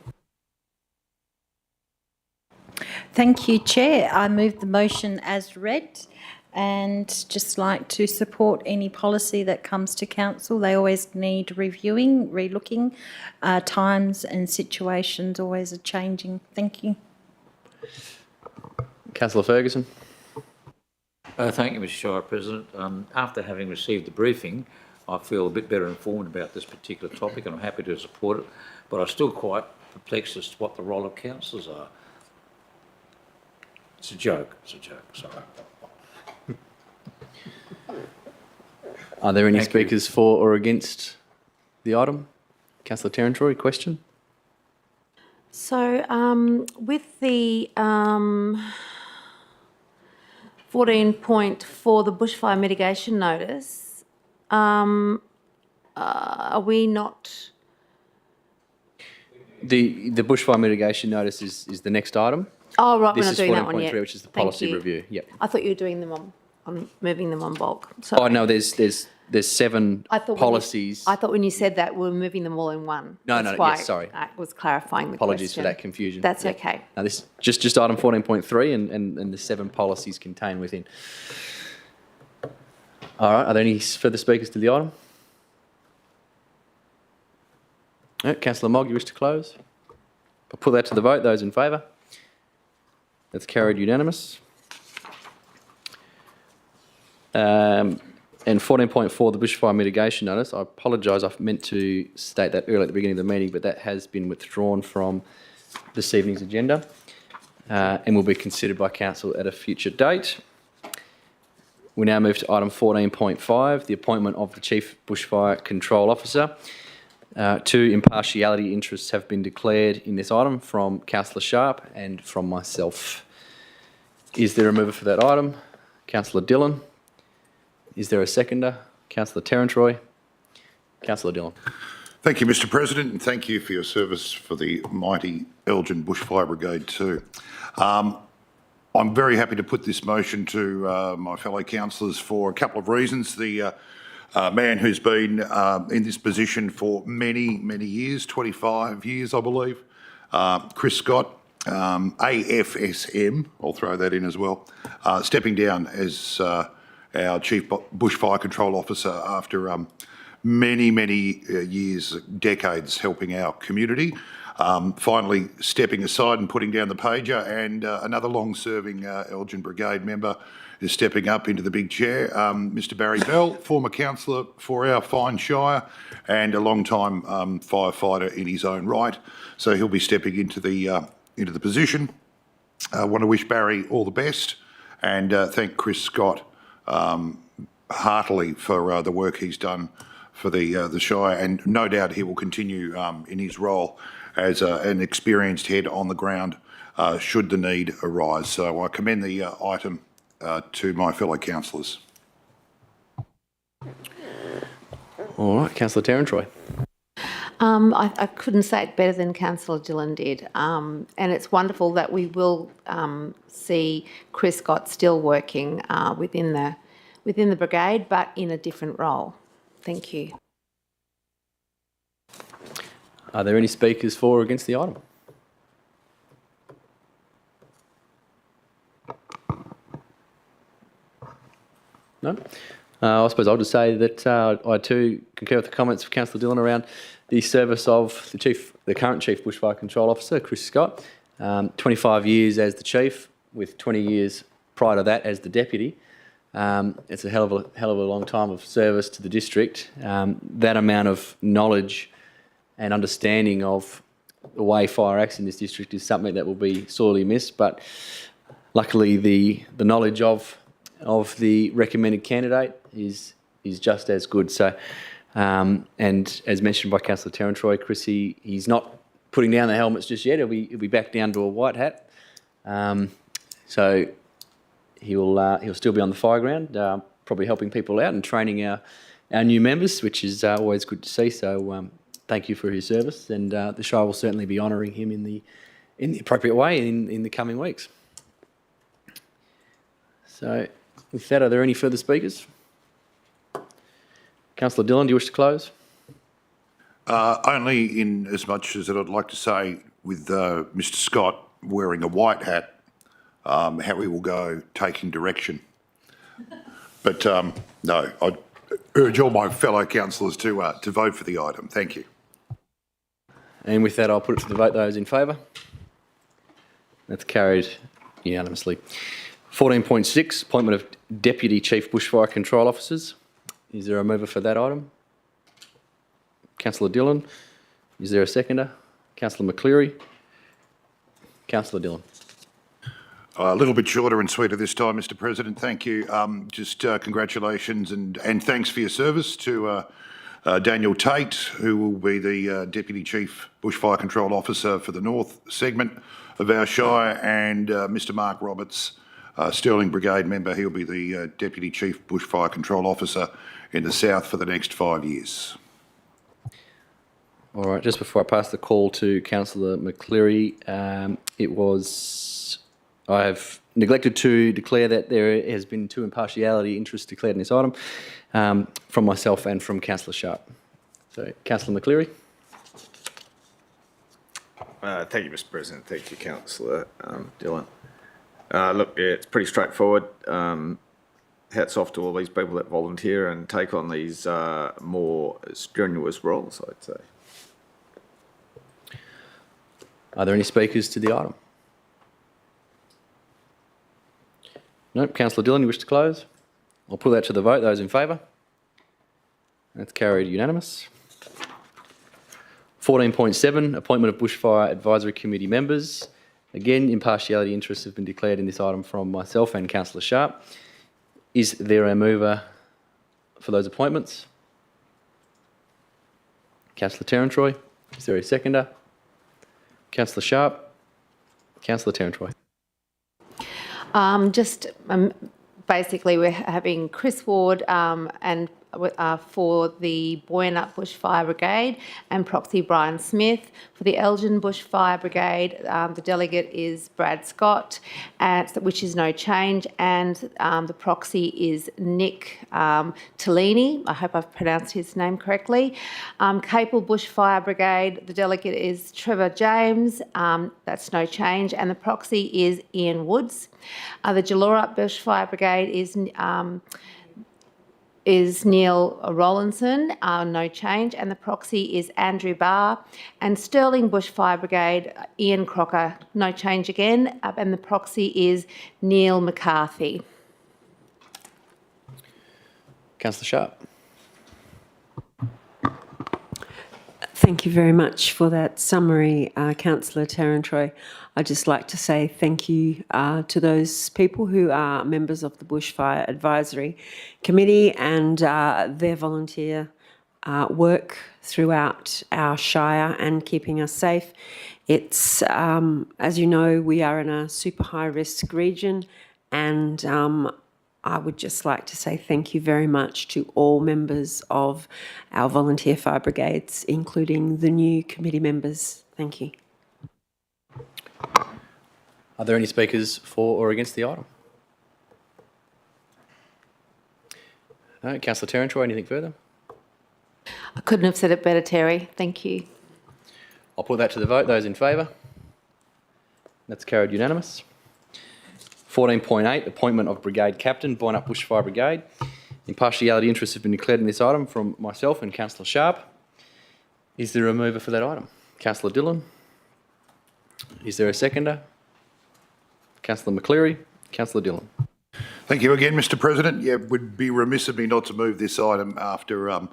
Thank you, Chair. I move the motion as read, and just like to support any policy that comes to council. They always need reviewing, relooking. Times and situations always are changing. Thank you. Councillor Ferguson. Thank you, Mr. Shire President. After having received the briefing, I feel a bit better informed about this particular topic, and I'm happy to support it, but I'm still quite perplexed as to what the role of councillors are. It's a joke. It's a joke. Sorry. Are there any Thank you. speakers for or against the item? Councillor Terrantroy, question? So with the 14.4, the bushfire mitigation notice, are we not? The bushfire mitigation notice is the next item. Oh, right, we're This not is doing that one 14.3, yet. which is the Thank policy you. review. Yep. I thought you were doing them on moving them on bulk. Oh, Sorry. no, there's 7 I thought policies. I thought when you said that, we're moving them all in one. No, That's no, why yes, sorry. I was clarifying the Apologies question. for that confusion. That's Yep. okay. Now, this is just item 14.3 and the 7 policies contained within. All right, are there any further speakers to the item? No, Councillor Mogg, you wish to close? I'll put that to the vote. Those in favour? That's carried unanimous. And 14.4, the bushfire mitigation notice. I apologise, I meant to state that earlier at the beginning of the meeting, but that has been withdrawn from this evening's agenda and will be considered by council at a future date. We now move to item 14.5, the appointment of the Chief Bushfire Control Officer. 2 impartiality interests have been declared in this item from Councillor Sharp and from myself. Is there a mover for that item? Councillor Dillon. Is there a seconder? Councillor Terrantroy. Councillor Dillon. Thank you, Mr. President, and thank you for your service for the mighty Elgin Bushfire Brigade too. I'm very happy to put this motion to my fellow councillors for a couple of reasons. The man who's been in this position for many, many years, 25 years, I believe, Chris Scott, AFSM, I'll throw that in as well, stepping down as our Chief Bushfire Control Officer after many, many years, decades helping our community. Finally stepping aside and putting down the pager, and another long-serving Elgin Brigade member is stepping up into the big chair. Mr. Barry Bell, former councillor for our fine Shire and a long-time firefighter in his own right. So he'll be stepping into the position. I want to wish Barry all the best and thank Chris Scott heartily for the work he's done for the Shire, and no doubt he will continue in his role as an experienced head on the ground should the need arise. So I commend the item to my fellow councillors. All right, Councillor Terrantroy. I couldn't say it better than Councillor Dillon did. And it's wonderful that we will see Chris Scott still working within the brigade, but in a different role. Thank you. Are there any speakers for or against the item? No? I suppose I'll just say that I too concur with the comments of Councillor Dillon around the service of the current Chief Bushfire Control Officer, Chris Scott. 25 years as the Chief, with 20 years prior to that as the Deputy. It's a hell of a long time of service to the district. That amount of knowledge and understanding of the way fire acts in this district is something that will be sorely missed. But luckily, the knowledge of the recommended candidate is just as good. So, and as mentioned by Councillor Terrantroy, Chris, he's not putting down the helmets just yet. He'll be back down to a white hat. So he'll still be on the fire ground, probably helping people out and training our new members, which is always good to see. So thank you for his service, and the Shire will certainly be honouring him in the appropriate way in the coming weeks. So with that, are there any further speakers? Councillor Dillon, do you wish to close? Only in as much as that I'd like to say with Mr. Scott wearing a white hat, how he will go taking direction. But no, I'd urge all my fellow councillors to vote for the item. Thank you. And with that, I'll put it to the vote. Those in favour? That's carried unanimously. 14.6, appointment of Deputy Chief Bushfire Control Officers. Is there a mover for that item? Councillor Dillon. Is there a seconder? Councillor McCleary. Councillor Dillon. A little bit shorter and sweeter this time, Mr. President. Thank you. Congratulations and thanks for your service to Daniel Tate, who will be the Deputy Chief Bushfire Control Officer for the North segment of our Shire, and Mr. Mark Roberts, Stirling Brigade member. He'll be the Deputy Chief Bushfire Control Officer in the South for the next 5 years. All right, just before I pass the call to Councillor McCleary, I have neglected to declare that there has been two impartiality interests declared in this item from myself and from Councillor Sharp. So, Councillor McCleary. Thank you, Mr. President. Thank you, Councillor Dillon. Look, yeah, it's pretty straightforward. Hats off to all these people that volunteer and take on these more strenuous roles, I'd say. Are there any speakers to the item? No. Councillor Dillon, you wish to close? I'll put that to the vote. Those in favour? That's carried unanimous. 14.7, appointment of Bushfire Advisory Committee members. Again, impartiality interests have been declared in this item from myself and Councillor Sharp. Is there a mover for those appointments? Councillor Terrantroy. Is there a seconder? Councillor Sharp. Councillor Terrantroy. Basically, we're having Chris Ward and for the Boyanup Bushfire Brigade, and proxy Brian Smith. For the Elgin Bushfire Brigade, the delegate is Brad Scott, which is no change, and the proxy is Nick Tellini. I hope I've pronounced his name correctly. Capel Bushfire Brigade, the delegate is Trevor James. That's no change, and the proxy is Ian Woods. The Jalora Bushfire Brigade is Neil Rollinson, no change, and the proxy is Andrew Barr. And Stirling Bushfire Brigade, Ian Crocker, no change again, and the proxy is Neil McCarthy. Councillor Sharp. Thank you very much for that summary, Councillor Terrantroy. I'd just like to say thank you to those people who are members of the Bushfire Advisory Committee and their volunteer work throughout our Shire and keeping us safe. It's, as you know, we are in a super high risk region, and I would just like to say thank you very much to all members of our volunteer fire brigades, including the new committee members. Thank you. Are there any speakers for or against the item? No. Councillor Terrantroy, anything further? I couldn't have said it better, Terry. Thank you. I'll put that to the vote. Those in favour? That's carried unanimous. 14.8, appointment of Brigade Captain, Boyanup Bushfire Brigade. Impartiality interests have been declared in this item from myself and Councillor Sharp. Is there a mover for that item? Councillor Dillon. Is there a seconder? Councillor McCleary. Councillor Dillon. Thank you again, Mr. President. Yeah, it would be remiss of me not to move this item after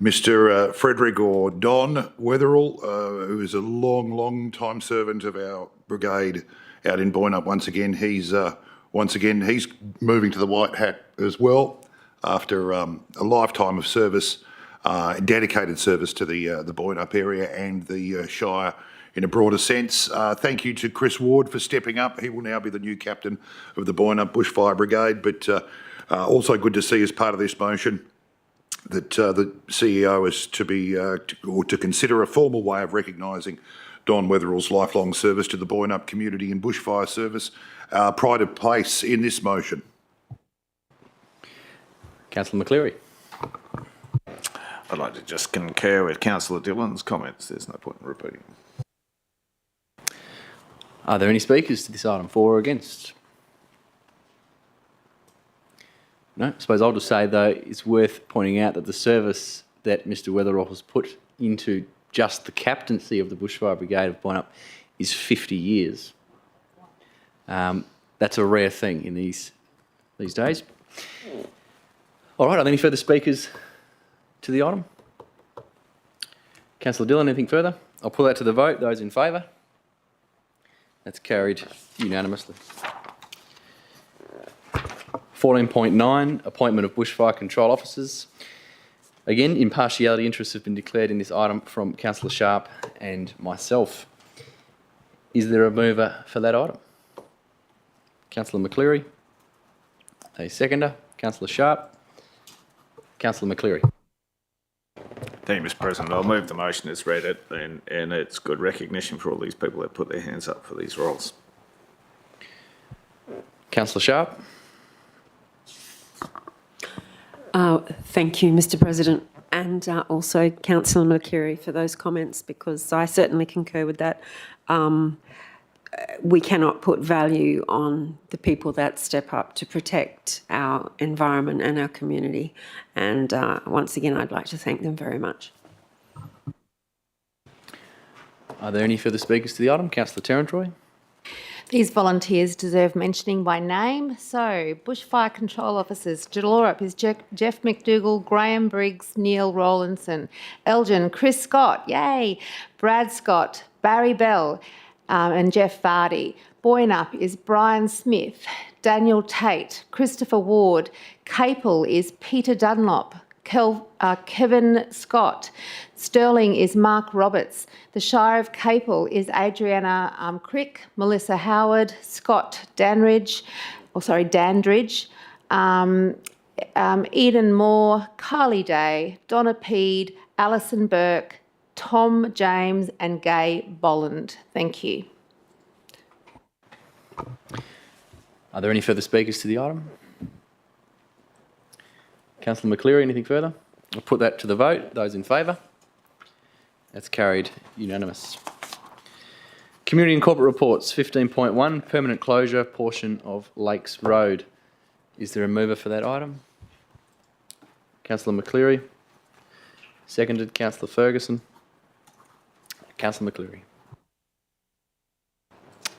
Mr. Frederick or Don Weatherall, who is a long time servant of our brigade out in Boyanup. Once again, he's moving to the white hat as well after a lifetime of service, dedicated service to the Boyanup area and the Shire in a broader sense. Thank you to Chris Ward for stepping up. He will now be the new captain of the Boyanup Bushfire Brigade, but also good to see as part of this motion that the CEO is to consider a formal way of recognising Don Weatherall's lifelong service to the Boyanup community and bushfire service. Pride of place in this motion. Councillor McCleary. I'd like to just concur with Councillor Dillon's comments. There's no point in repeating them. Are there any speakers to this item, for or against? No. I suppose I'll just say, though, it's worth pointing out that the service that Mr. Weatherall has put into just the captaincy of the Bushfire Brigade of Boyanup is 50 years. That's a rare thing in these days. All right, are there any further speakers to the item? Councillor Dillon, anything further? I'll put that to the vote. Those in favour? That's carried unanimously. 14.9, appointment of bushfire control officers. Again, impartiality interests have been declared in this item from Councillor Sharp and myself. Is there a mover for that item? Councillor McCleary. A seconder. Councillor Sharp. Councillor McCleary. Thank you, Mr. President. I'll move the motion as read it, and it's good recognition for all these people that put their hands up for these roles. Councillor Sharp. Thank you, Mr. President, and also Councillor McCleary for those comments, because I certainly concur with that. We cannot put value on the people that step up to protect our environment and our community. And once again, I'd like to thank them very much. Are there any further speakers to the item? Councillor Terrantroy. These volunteers deserve mentioning by name. So, bushfire control officers, Jalorup is Jeff McDougall, Graham Briggs, Neil Rowlandson, Elgin, Chris Scott, yay, Brad Scott, Barry Bell, and Jeff Vardy. Boynup is Brian Smith, Daniel Tate, Christopher Ward. Capel is Peter Dunlop, Kevin Scott. Stirling is Mark Roberts. The Shire of Capel is Adriana Crick, Melissa Howard, Scott Dandridge, Eden Moore, Carly Day, Donna Peed, Alison Burke, Tom James and Gay Bolland. Thank you. Are there any further speakers to the item? Councillor McCleary, anything further? I'll put that to the vote. Those in favour? That's carried unanimous. Community and corporate reports, 15.1, permanent closure portion of Lakes Road. Is there a mover for that item? Councillor McCleary. Seconded, Councillor Ferguson. Councillor McCleary.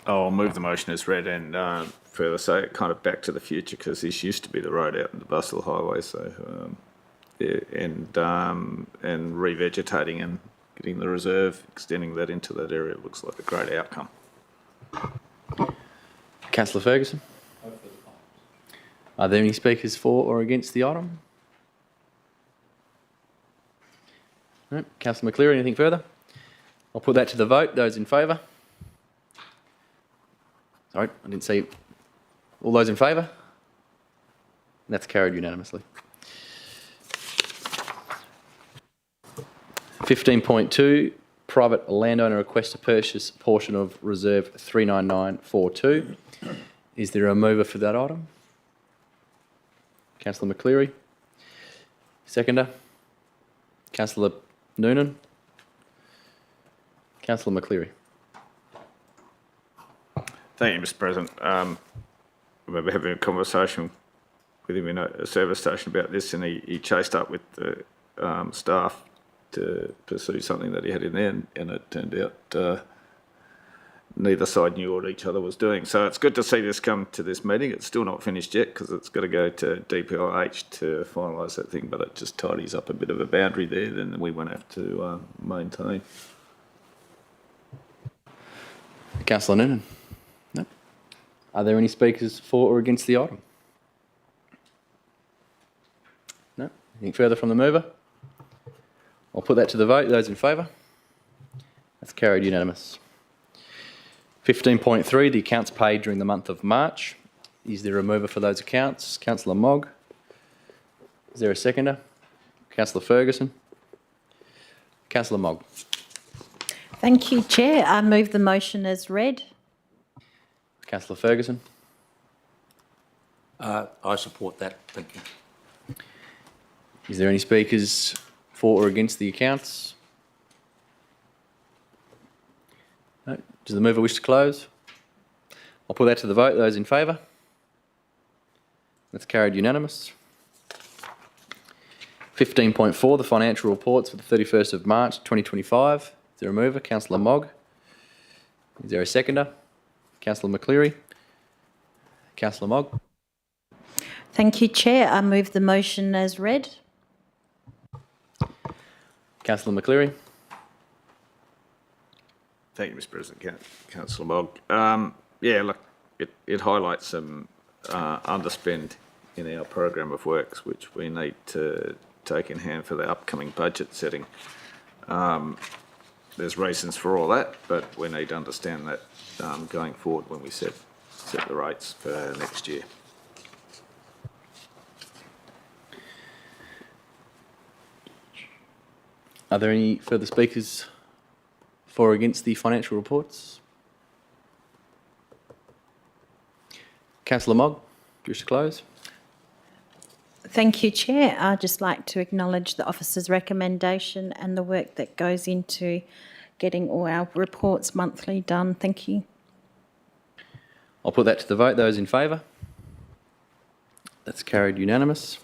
I'll move the motion as read and further say kind of back to the future, because this used to be the road out in the Bustle Highway, so and revegetating and getting the reserve, extending that into that area looks like a great outcome. Councillor Ferguson. Are there any speakers for or against the item? No. Councillor McCleary, anything further? I'll put that to the vote. Those in favour? Sorry, I didn't see. All those in favour? That's carried unanimously. 15.2, private landowner request to purchase portion of Reserve 39942. Is there a mover for that item? Councillor McCleary. Seconder. Councillor Noonan. Councillor McCleary. Thank you, Mr. President. I remember having a conversation with him in a service station about this, and he chased up with the staff to pursue something that he had in there, and it turned out neither side knew what each other was doing. So it's good to see this come to this meeting. It's still not finished yet because it's got to go to DPIH to finalise that thing, but it just tidies up a bit of a boundary there that we won't have to maintain. Councillor Noonan. No. Are there any speakers for or against the item? No. Anything further from the mover? I'll put that to the vote. Those in favour? That's carried unanimous. 15.3, the accounts paid during the month of March. Is there a mover for those accounts? Councillor Mogg. Is there a seconder? Councillor Ferguson. Councillor Mogg. Thank you, Chair. I move the motion as read. Councillor Ferguson. I support that. Thank you. Is there any speakers for or against the accounts? No. Does the mover wish to close? I'll put that to the vote. Those in favour? That's carried unanimous. 15.4, the financial reports for the 31st of March 2025. Is there a mover? Councillor Mogg. Is there a seconder? Councillor McCleary. Councillor Mogg. Thank you, Chair. I move the motion as read. Councillor McCleary. Thank you, Mr. President. Councillor Mogg. Yeah, look, it highlights some underspend in our program of works, which we need to take in hand for the upcoming budget setting. There's reasons for all that, but we need to understand that going forward when we set the rates for next year. Are there any further speakers for or against the financial reports? Councillor Mogg, do you wish to close? Thank you, Chair. I'd just like to acknowledge the officer's recommendation and the work that goes into getting all our reports monthly done. Thank you. I'll put that to the vote. Those in favour? That's carried unanimous.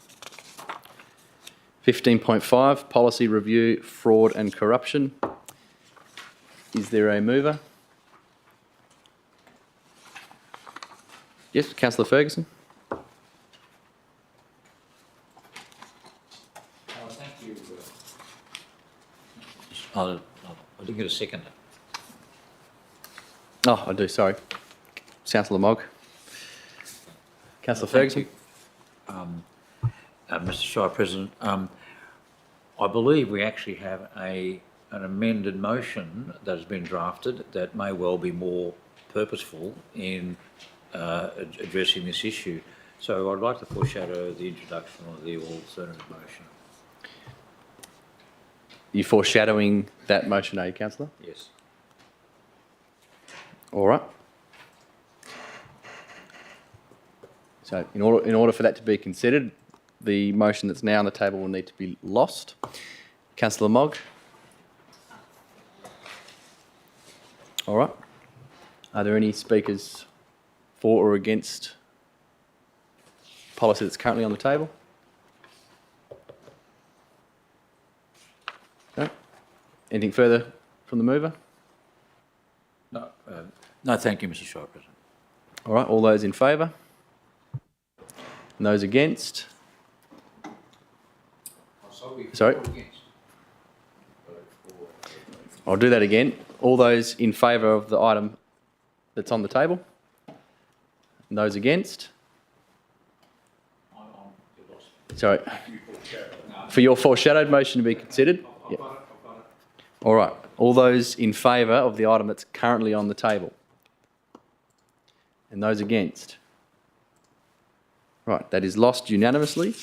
15.5, Policy Review, Fraud and Corruption. Is there a mover? Yes, Councillor Ferguson. Thank you. I didn't get a second. Oh, I do, sorry. Councillor Mogg. Councillor Ferguson. Mr. Shire President, I believe we actually have an amended motion that has been drafted that may well be more purposeful in addressing this issue. So I'd like to foreshadow the introduction of the alternative motion. You foreshadowing that motion, are you, Councillor? Yes. All right. So in order for that to be considered, the motion that's now on the table will need to be lost. Councillor Mogg. All right. Are there any speakers for or against policy that's currently on the table? No? Anything further from the mover? No, no, thank you, Mr. Shire President. All right, all those in favour? And those against? Sorry? I'll do that again. All those in favour of the item that's on the table? And those against? Sorry. For your foreshadowed motion to be considered? Yep. All right. All those in favour of the item that's currently on the table? And those against? Right, that is lost unanimously.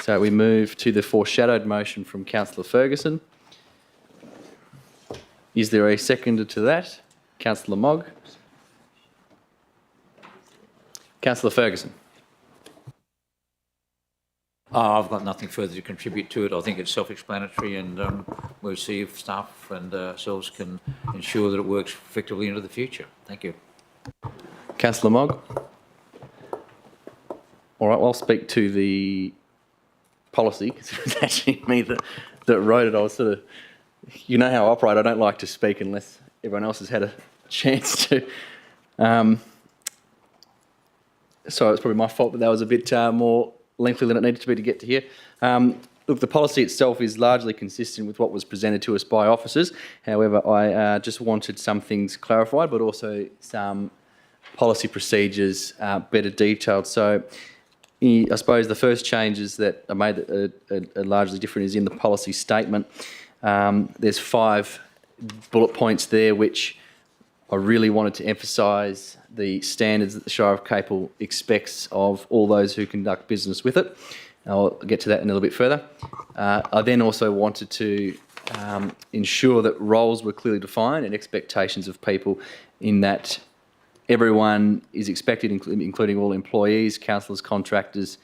So we move to the foreshadowed motion from Councillor Ferguson. Is there a seconder to that? Councillor Mogg. Councillor Ferguson. I've got nothing further to contribute to it. I think it's self-explanatory, and we'll see if staff and ourselves can ensure that it works effectively into the future. Thank you. Councillor Mogg. All right, well, I'll speak to the policy, because it was actually me that wrote it. I was sort of, you know how I operate, I don't like to speak unless everyone else has had a chance to. So it's probably my fault, but that was a bit more lengthy than it needed to be to get to here. Look, the policy itself is largely consistent with what was presented to us by officers. However, I just wanted some things clarified, but also some policy procedures better detailed. So I suppose the first changes that are made that are largely different is in the policy statement. There's 5 bullet points there which I really wanted to emphasise the standards that the Shire of Capel expects of all those who conduct business with it. I'll get to that in a little bit further. I then also wanted to ensure that roles were clearly defined and expectations of people, in that everyone is expected, including all employees, councillors, contractors,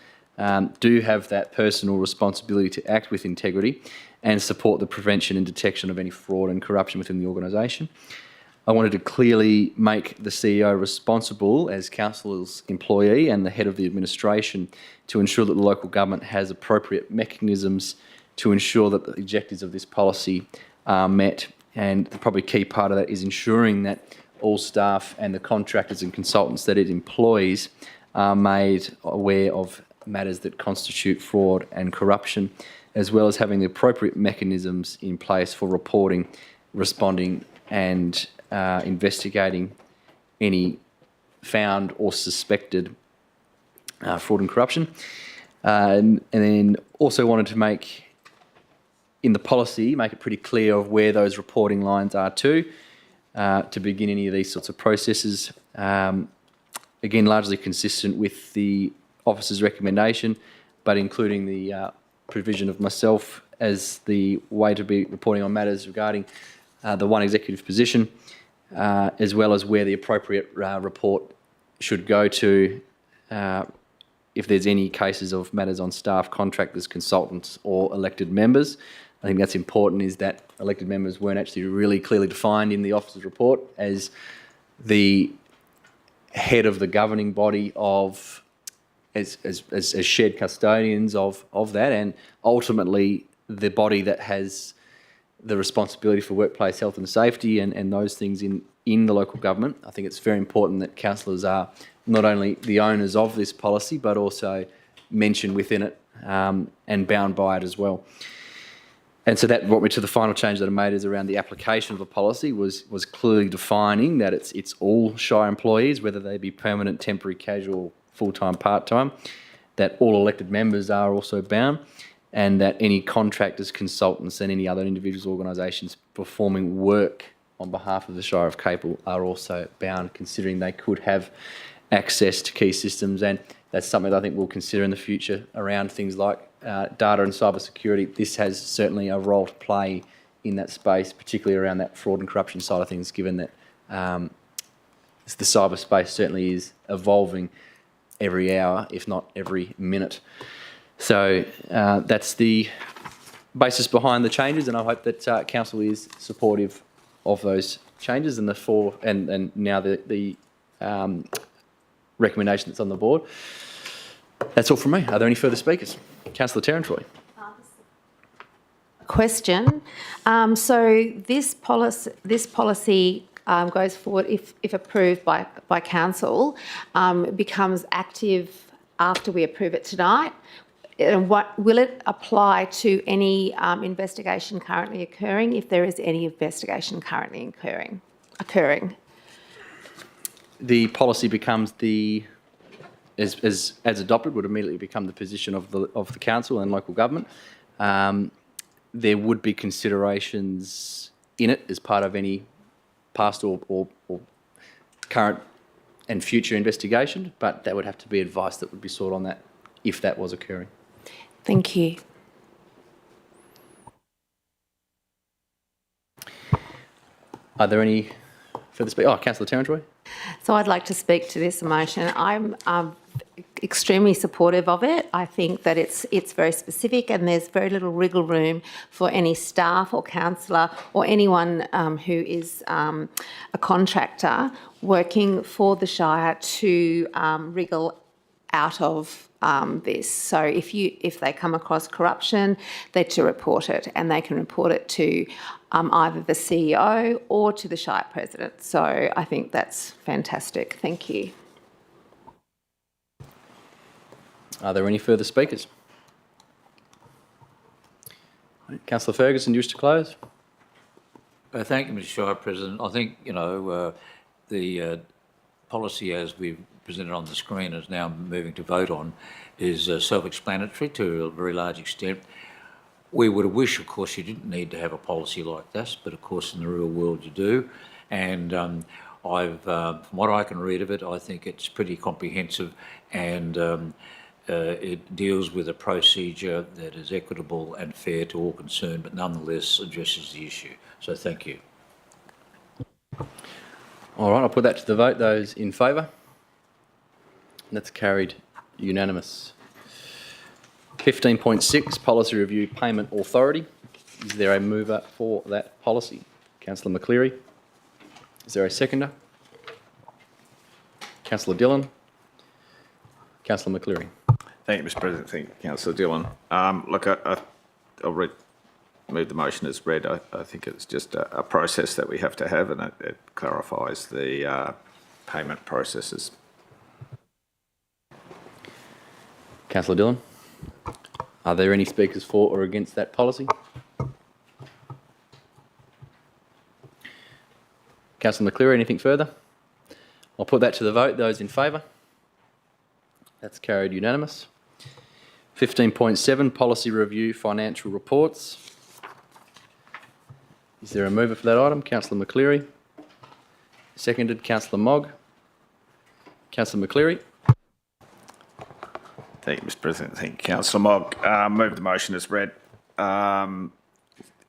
do have that personal responsibility to act with integrity and support the prevention and detection of any fraud and corruption within the organisation. I wanted to clearly make the CEO responsible as council's employee and the head of the administration to ensure that the local government has appropriate mechanisms to ensure that the objectives of this policy are met. And the probably key part of that is ensuring that all staff and the contractors and consultants that it employs are made aware of matters that constitute fraud and corruption, as well as having the appropriate mechanisms in place for reporting, responding and investigating any found or suspected fraud and corruption. And then also wanted to make, in the policy, make it pretty clear of where those reporting lines are to begin any of these sorts of processes. Again, largely consistent with the officer's recommendation, but including the provision of myself as the way to be reporting on matters regarding the one executive position, as well as where the appropriate report should go to if there's any cases of matters on staff, contractors, consultants or elected members. I think that's important, is that elected members weren't actually really clearly defined in the officer's report as the head of the governing body of, as shared custodians of that, and ultimately the body that has the responsibility for workplace health and safety and those things in the local government. I think it's very important that councillors are not only the owners of this policy, but also mentioned within it and bound by it as well. And so that brought me to the final change that I made, is around the application of the policy was clearly defining that it's all Shire employees, whether they be permanent, temporary, casual, full-time, part-time, that all elected members are also bound, and that any contractors, consultants and any other individuals, organisations performing work on behalf of the Shire of Capel are also bound, considering they could have access to key systems. And that's something that I think we'll consider in the future around things like data and cyber security. This has certainly a role to play in that space, particularly around that fraud and corruption side of things, given that the cyber space certainly is evolving every hour, if not every minute. So that's the basis behind the changes, and I hope that council is supportive of those changes and and now the recommendation that's on the board. That's all from me. Are there any further speakers? Councillor Terran-Troy. Question. So this policy goes forward, if approved by council, becomes active after we approve it tonight. And what will it apply to any investigation currently occurring, if there is any investigation currently occurring? The policy becomes as adopted, would immediately become the position of the council and local government. There would be considerations in it as part of any past or current and future investigation, but that would have to be advice that would be sought on that if that was occurring. Thank you. Are there any further speakers? Oh, Councillor Terran-Troy. So I'd like to speak to this motion. I'm extremely supportive of it. I think that it's very specific, and there's very little wriggle room for any staff or councillor or anyone who is a contractor working for the Shire to wriggle out of this. So if they come across corruption, they're to report it, and they can report it to either the CEO or to the Shire President. So I think that's fantastic. Thank you. Are there any further speakers? Councillor Ferguson, do you wish to close? Thank you, Mr. Shire President. I think, the policy as we've presented on the screen is now moving to vote on is self-explanatory to a very large extent. We would wish, of course, you didn't need to have a policy like this, but of course in the real world you do. And from what I can read of it, I think it's pretty comprehensive, and it deals with a procedure that is equitable and fair to all concerned, but nonetheless addresses the issue. So thank you. All right, I'll put that to the vote. Those in favour? That's carried unanimous. 15.6, Policy Review Payment Authority. Is there a mover for that policy? Councillor McCleary. Is there a seconder? Councillor Dillon. Councillor McCleary. Thank you, Mr. President. Thank you, Councillor Dillon. Look, I'll move the motion as read. I think it's just a process that we have to have, and it clarifies the payment processes. Councillor Dillon. Are there any speakers for or against that policy? Councillor McCleary, anything further? I'll put that to the vote. Those in favour? That's carried unanimous. 15.7, policy review, financial reports. Is there a mover for that item? Councillor McCleary. Seconded, Councillor Mogg. Councillor McCleary. Thank you, Mr. President. Thank you, Councillor Mogg. Move the motion as read.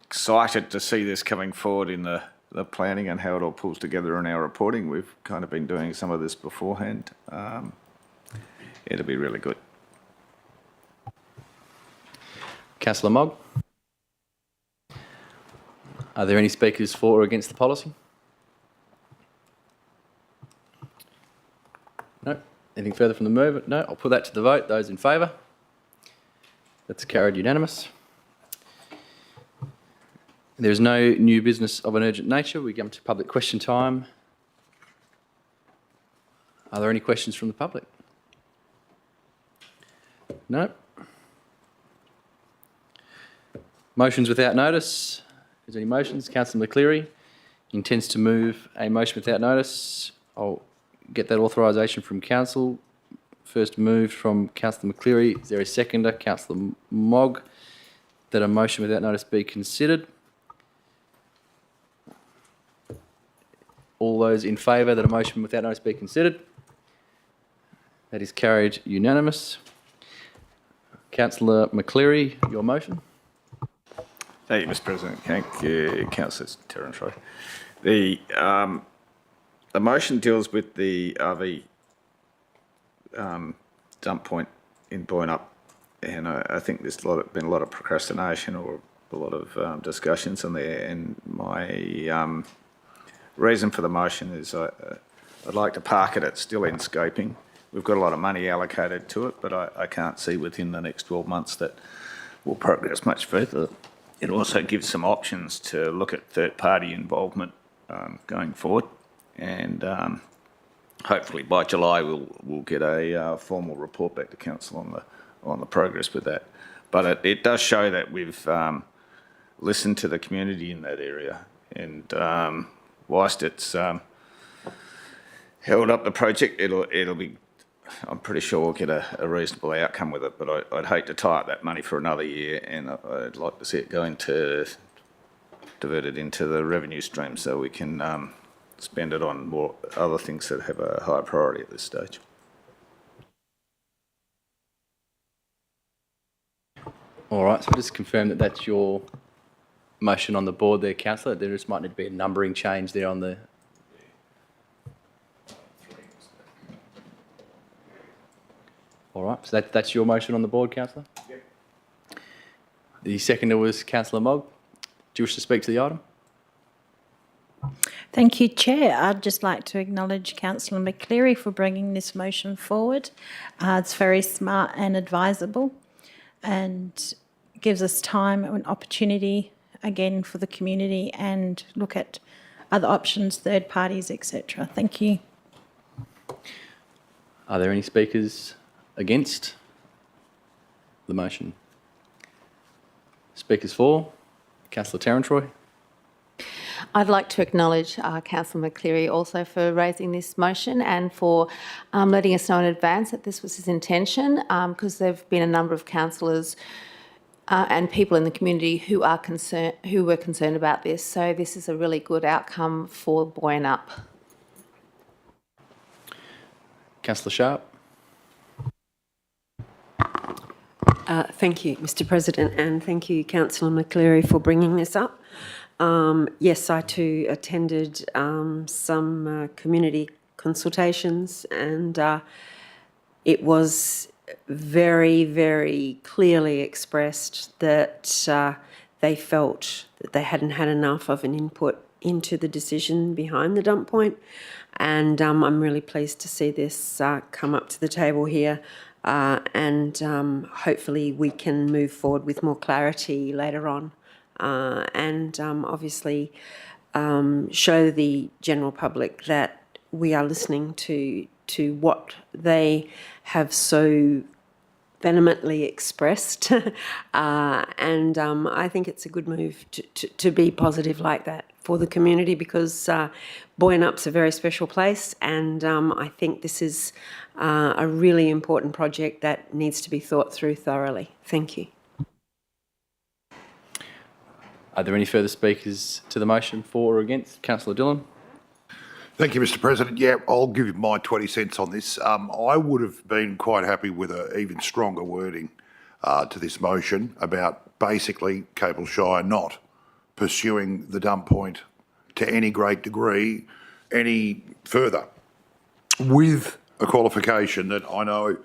Excited to see this coming forward in the planning and how it all pulls together in our reporting. We've kind of been doing some of this beforehand. It'll be really good. Councillor Mogg. Are there any speakers for or against the policy? No. Anything further from the mover? No. I'll put that to the vote. Those in favour? That's carried unanimous. There is no new business of an urgent nature. We come to public question time. Are there any questions from the public? No. Motions without notice. Is there any motions? Councillor McCleary intends to move a motion without notice. I'll get that authorisation from council. First moved from Councillor McCleary. Is there a seconder? Councillor Mogg. That a motion without notice be considered. All those in favour that a motion without notice be considered? That is carried unanimous. Councillor McCleary, your motion. Thank you, Mr. President. Thank you, Councillor Terence. The motion deals with the RV dump point in Boynup, and I think there's been a lot of procrastination or a lot of discussions on there. And my reason for the motion is I'd like to park it. It's still in scoping. We've got a lot of money allocated to it, but I can't see within the next 12 months that we'll progress much further. It also gives some options to look at third-party involvement going forward, and hopefully by July we'll get a formal report back to council on the progress with that. But it does show that we've listened to the community in that area, and whilst it's held up the project, it'll be. I'm pretty sure we'll get a reasonable outcome with it, but I'd hate to tie up that money for another year, and I'd like to see it go into diverted into the revenue stream so we can spend it on more other things that have a higher priority at this stage. All right, so just confirm that that's your motion on the board there, councillor. There just might need to be a numbering change there on the. All right, so that's your motion on the board, councillor? Yep. The seconder was Councillor Mogg. Do you wish to speak to the item? Thank you, Chair. I'd just like to acknowledge Councillor McCleary for bringing this motion forward. It's very smart and advisable, and gives us time and opportunity again for the community and look at other options, third parties, etc. Thank you. Are there any speakers against the motion? Speakers for? Councillor Tarantroy. I'd like to acknowledge Councillor McCleary also for raising this motion and for letting us know in advance that this was his intention, because there have been a number of councillors and people in the community who were concerned about this. So this is a really good outcome for Boynup. Councillor Sharp. Thank you, Mr. President, and thank you, Councillor McCleary, for bringing this up. Yes, I too attended some community consultations, and it was very, very clearly expressed that they felt that they hadn't had enough of an input into the decision behind the dump point, and I'm really pleased to see this come up to the table here. And hopefully we can move forward with more clarity later on, and obviously show the general public that we are listening to what they have so vehemently expressed, and I think it's a good move to be positive like that. for the community because Boyne-Up's a very special place, and I think this is a really important project that needs to be thought through thoroughly. Thank you. Are there any further speakers to the motion for or against? Councillor Dillon. Thank you, Mr. President. Yeah, I'll give you my 20 cents on this. I would have been quite happy with an even stronger wording to this motion about basically Capel Shire not pursuing the dump point to any great degree any further, with a qualification that I know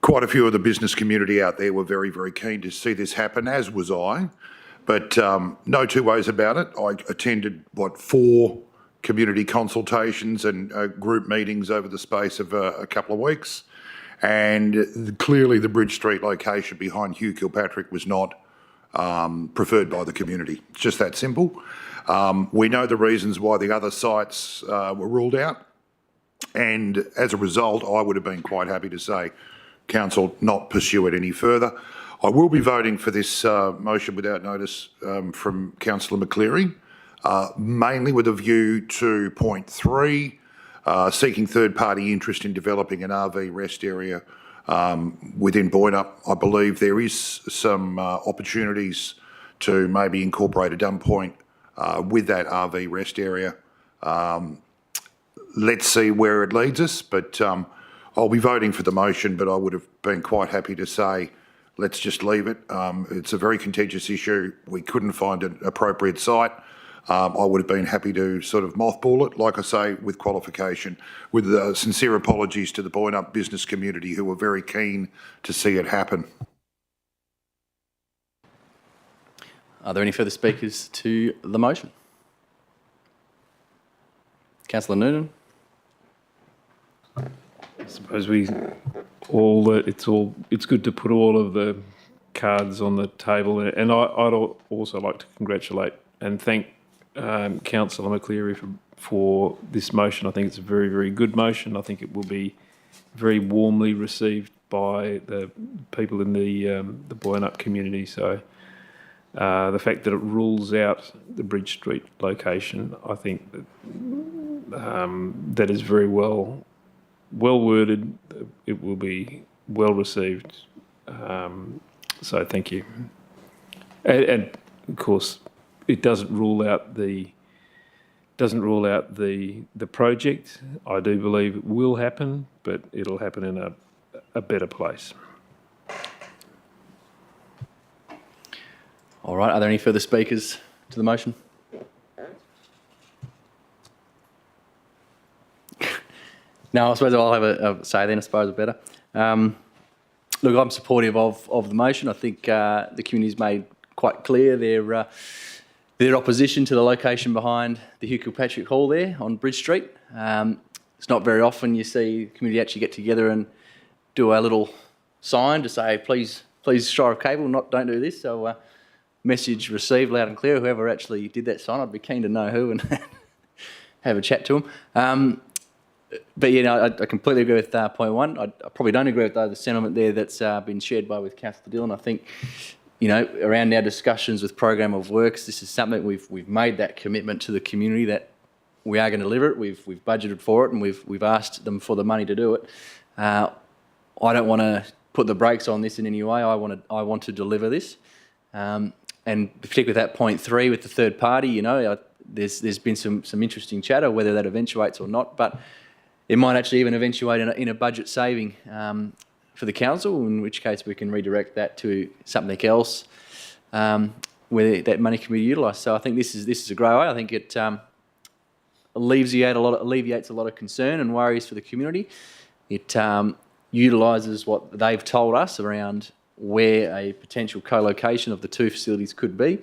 quite a few of the business community out there were very, very keen to see this happen, as was I. But no two ways about it. I attended, 4 community consultations and group meetings over the space of a couple of weeks. And clearly the Bridge Street location behind Hugh Kilpatrick was not preferred by the community. It's just that simple. We know the reasons why the other sites were ruled out. And as a result, I would have been quite happy to say, Council, not pursue it any further. I will be voting for this motion without notice from Councillor McCleary, mainly with a view to point 3, seeking third-party interest in developing an RV rest area within Boyne-Up. I believe there is some opportunities to maybe incorporate a dump point with that RV rest area. Let's see where it leads us, but I'll be voting for the motion, but I would have been quite happy to say, let's just leave it. It's a very contentious issue. We couldn't find an appropriate site. I would have been happy to sort of mothball it, like I say, with qualification, with sincere apologies to the Boyne-Up business community who were very keen to see it happen. Are there any further speakers to the motion? Councillor Noonan. I suppose it's good to put all of the cards on the table, and I'd also like to congratulate and thank Councillor McCleary for this motion. I think it's a very, very good motion. I think it will be very warmly received by the people in the Boyne-Up community. So the fact that it rules out the Bridge Street location, I think that that is very well worded. It will be well received. So thank you. And of course, it doesn't rule out the project. I do believe it will happen, but it'll happen in a better place. All right, are there any further speakers to the motion? No, I suppose I'll have a say then, I suppose, better. Look, I'm supportive of the motion. I think the community's made quite clear their opposition to the location behind the Hugh Kilpatrick Hall there on Bridge Street. It's not very often you see the community actually get together and do a little sign to say, please, Shire of Capel, don't do this. So message received loud and clear. Whoever actually did that sign, I'd be keen to know who and have a chat to them. But, you know, I completely agree with point 1. I probably don't agree with the sentiment there that's been shared with Councillor Dillon. I think, you know, around our discussions with program of works, this is something we've made that commitment to the community that we are going to deliver it. We've budgeted for it and we've asked them for the money to do it. I don't want to put the brakes on this in any way. I want to deliver this. And particularly with that point 3 with the third party, you know, there's been some interesting chatter whether that eventuates or not, but it might actually even eventuate in a budget saving for the council, in which case we can redirect that to something else where that money can be utilised. So I think this is a great way. I think it alleviates a lot of concern and worries for the community. It utilises what they've told us around where a potential co-location of the 2 facilities could be.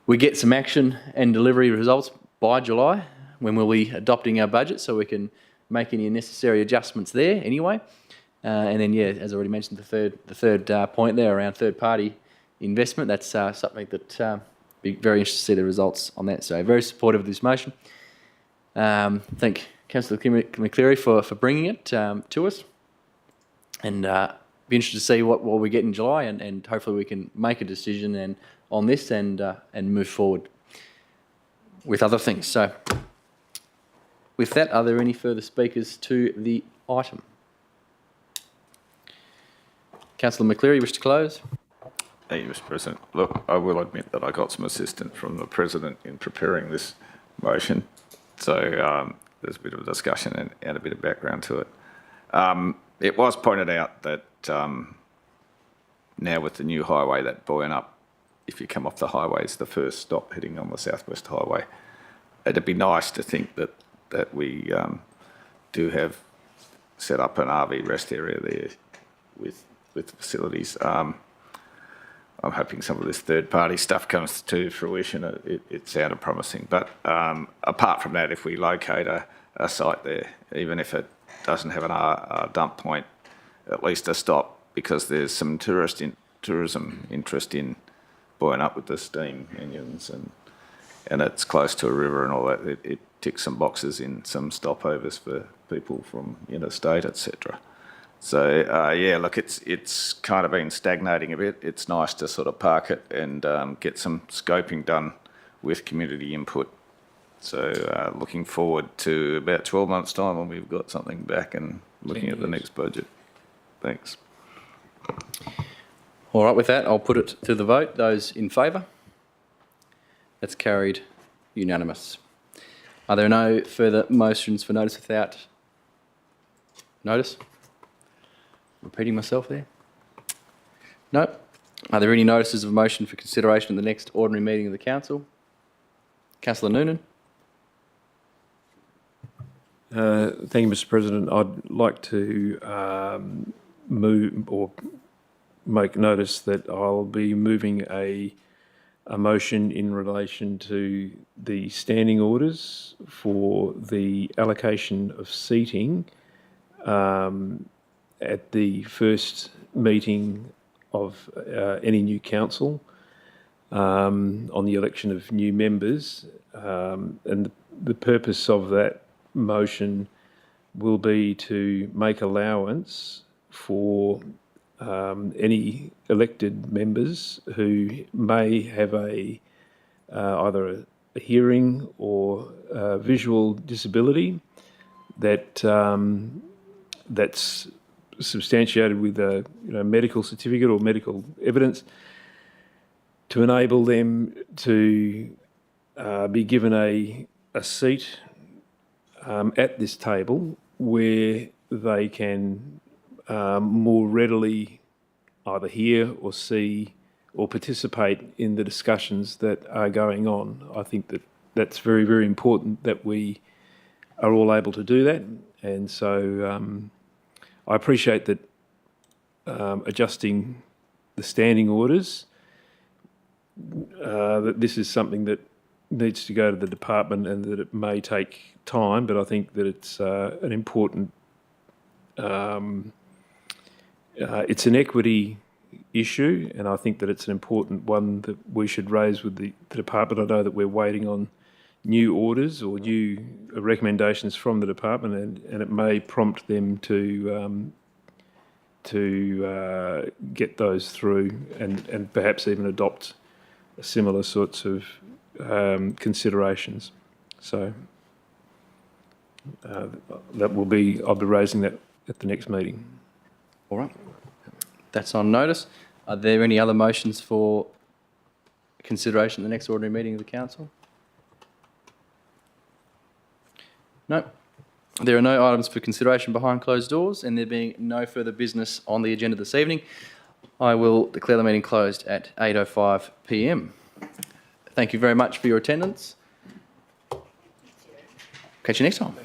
We get some action and delivery results by July, when we'll be adopting our budget, so we can make any necessary adjustments there anyway. And then, yeah, as I already mentioned, the third point there around third-party investment, that's something that be very interested to see the results on that. So very supportive of this motion. Thank Councillor McCleary for bringing it to us. And be interested to see what we get in July, and hopefully we can make a decision on this and move forward. with other things. So with that, are there any further speakers to the item? Councillor McCleary, you wish to close? Thank you, Mr. President. Look, I will admit that I got some assistance from the President in preparing this motion. So there's a bit of a discussion and a bit of background to it. It was pointed out that now with the new highway, that Boyanup, if you come off the highway, is the first stop heading on the Southwest Highway. It'd be nice to think that we do have set up an RV rest area there with facilities. I'm hoping some of this third-party stuff comes to fruition. It sounded promising. But apart from that, if we locate a site there, even if it doesn't have a dump point, at least a stop, because there's some tourism interest in Boyanup with the steam engines, and it's close to a river and all that. It ticks some boxes in some stopovers for people from interstate, etc. So yeah, look, it's kind of been stagnating a bit. It's nice to sort of park it and get some scoping done with community input. So looking forward to about 12 months' time when we've got something back and looking at the next budget. Thanks. All right, with that, I'll put it to the vote. Those in favour? That's carried unanimous. Are there no further motions for notice without notice? Repeating myself there? No. Are there any notices of motion for consideration at the next ordinary meeting of the council? Councillor Noonan. Thank you, Mr. President. I'd like to move or make notice that I'll be moving a motion in relation to the standing orders for the allocation of seating at the first meeting of any new council on the election of new members. And the purpose of that motion will be to make allowance for any elected members who may have either a hearing or a visual disability that's substantiated with a medical certificate or medical evidence, to enable them to be given a seat at this table where they can more readily either hear or see or participate in the discussions that are going on. I think that that's very, very important that we are all able to do that. And so I appreciate that adjusting the standing orders, that this is something that needs to go to the department and that it may take time, but I think that it's an important, it's an equity issue, and I think that it's an important one that we should raise with the department. I know that we're waiting on new orders or new recommendations from the department, and it may prompt them to get those through and perhaps even adopt similar sorts of considerations. So I'll be raising that at the next meeting. All right. That's on notice. Are there any other motions for consideration at the next ordinary meeting of the council? No. There are no items for consideration behind closed doors, and there being no further business on the agenda this evening, I will declare the meeting closed at 8:05 p.m. Thank you very much for your attendance. Catch you next time.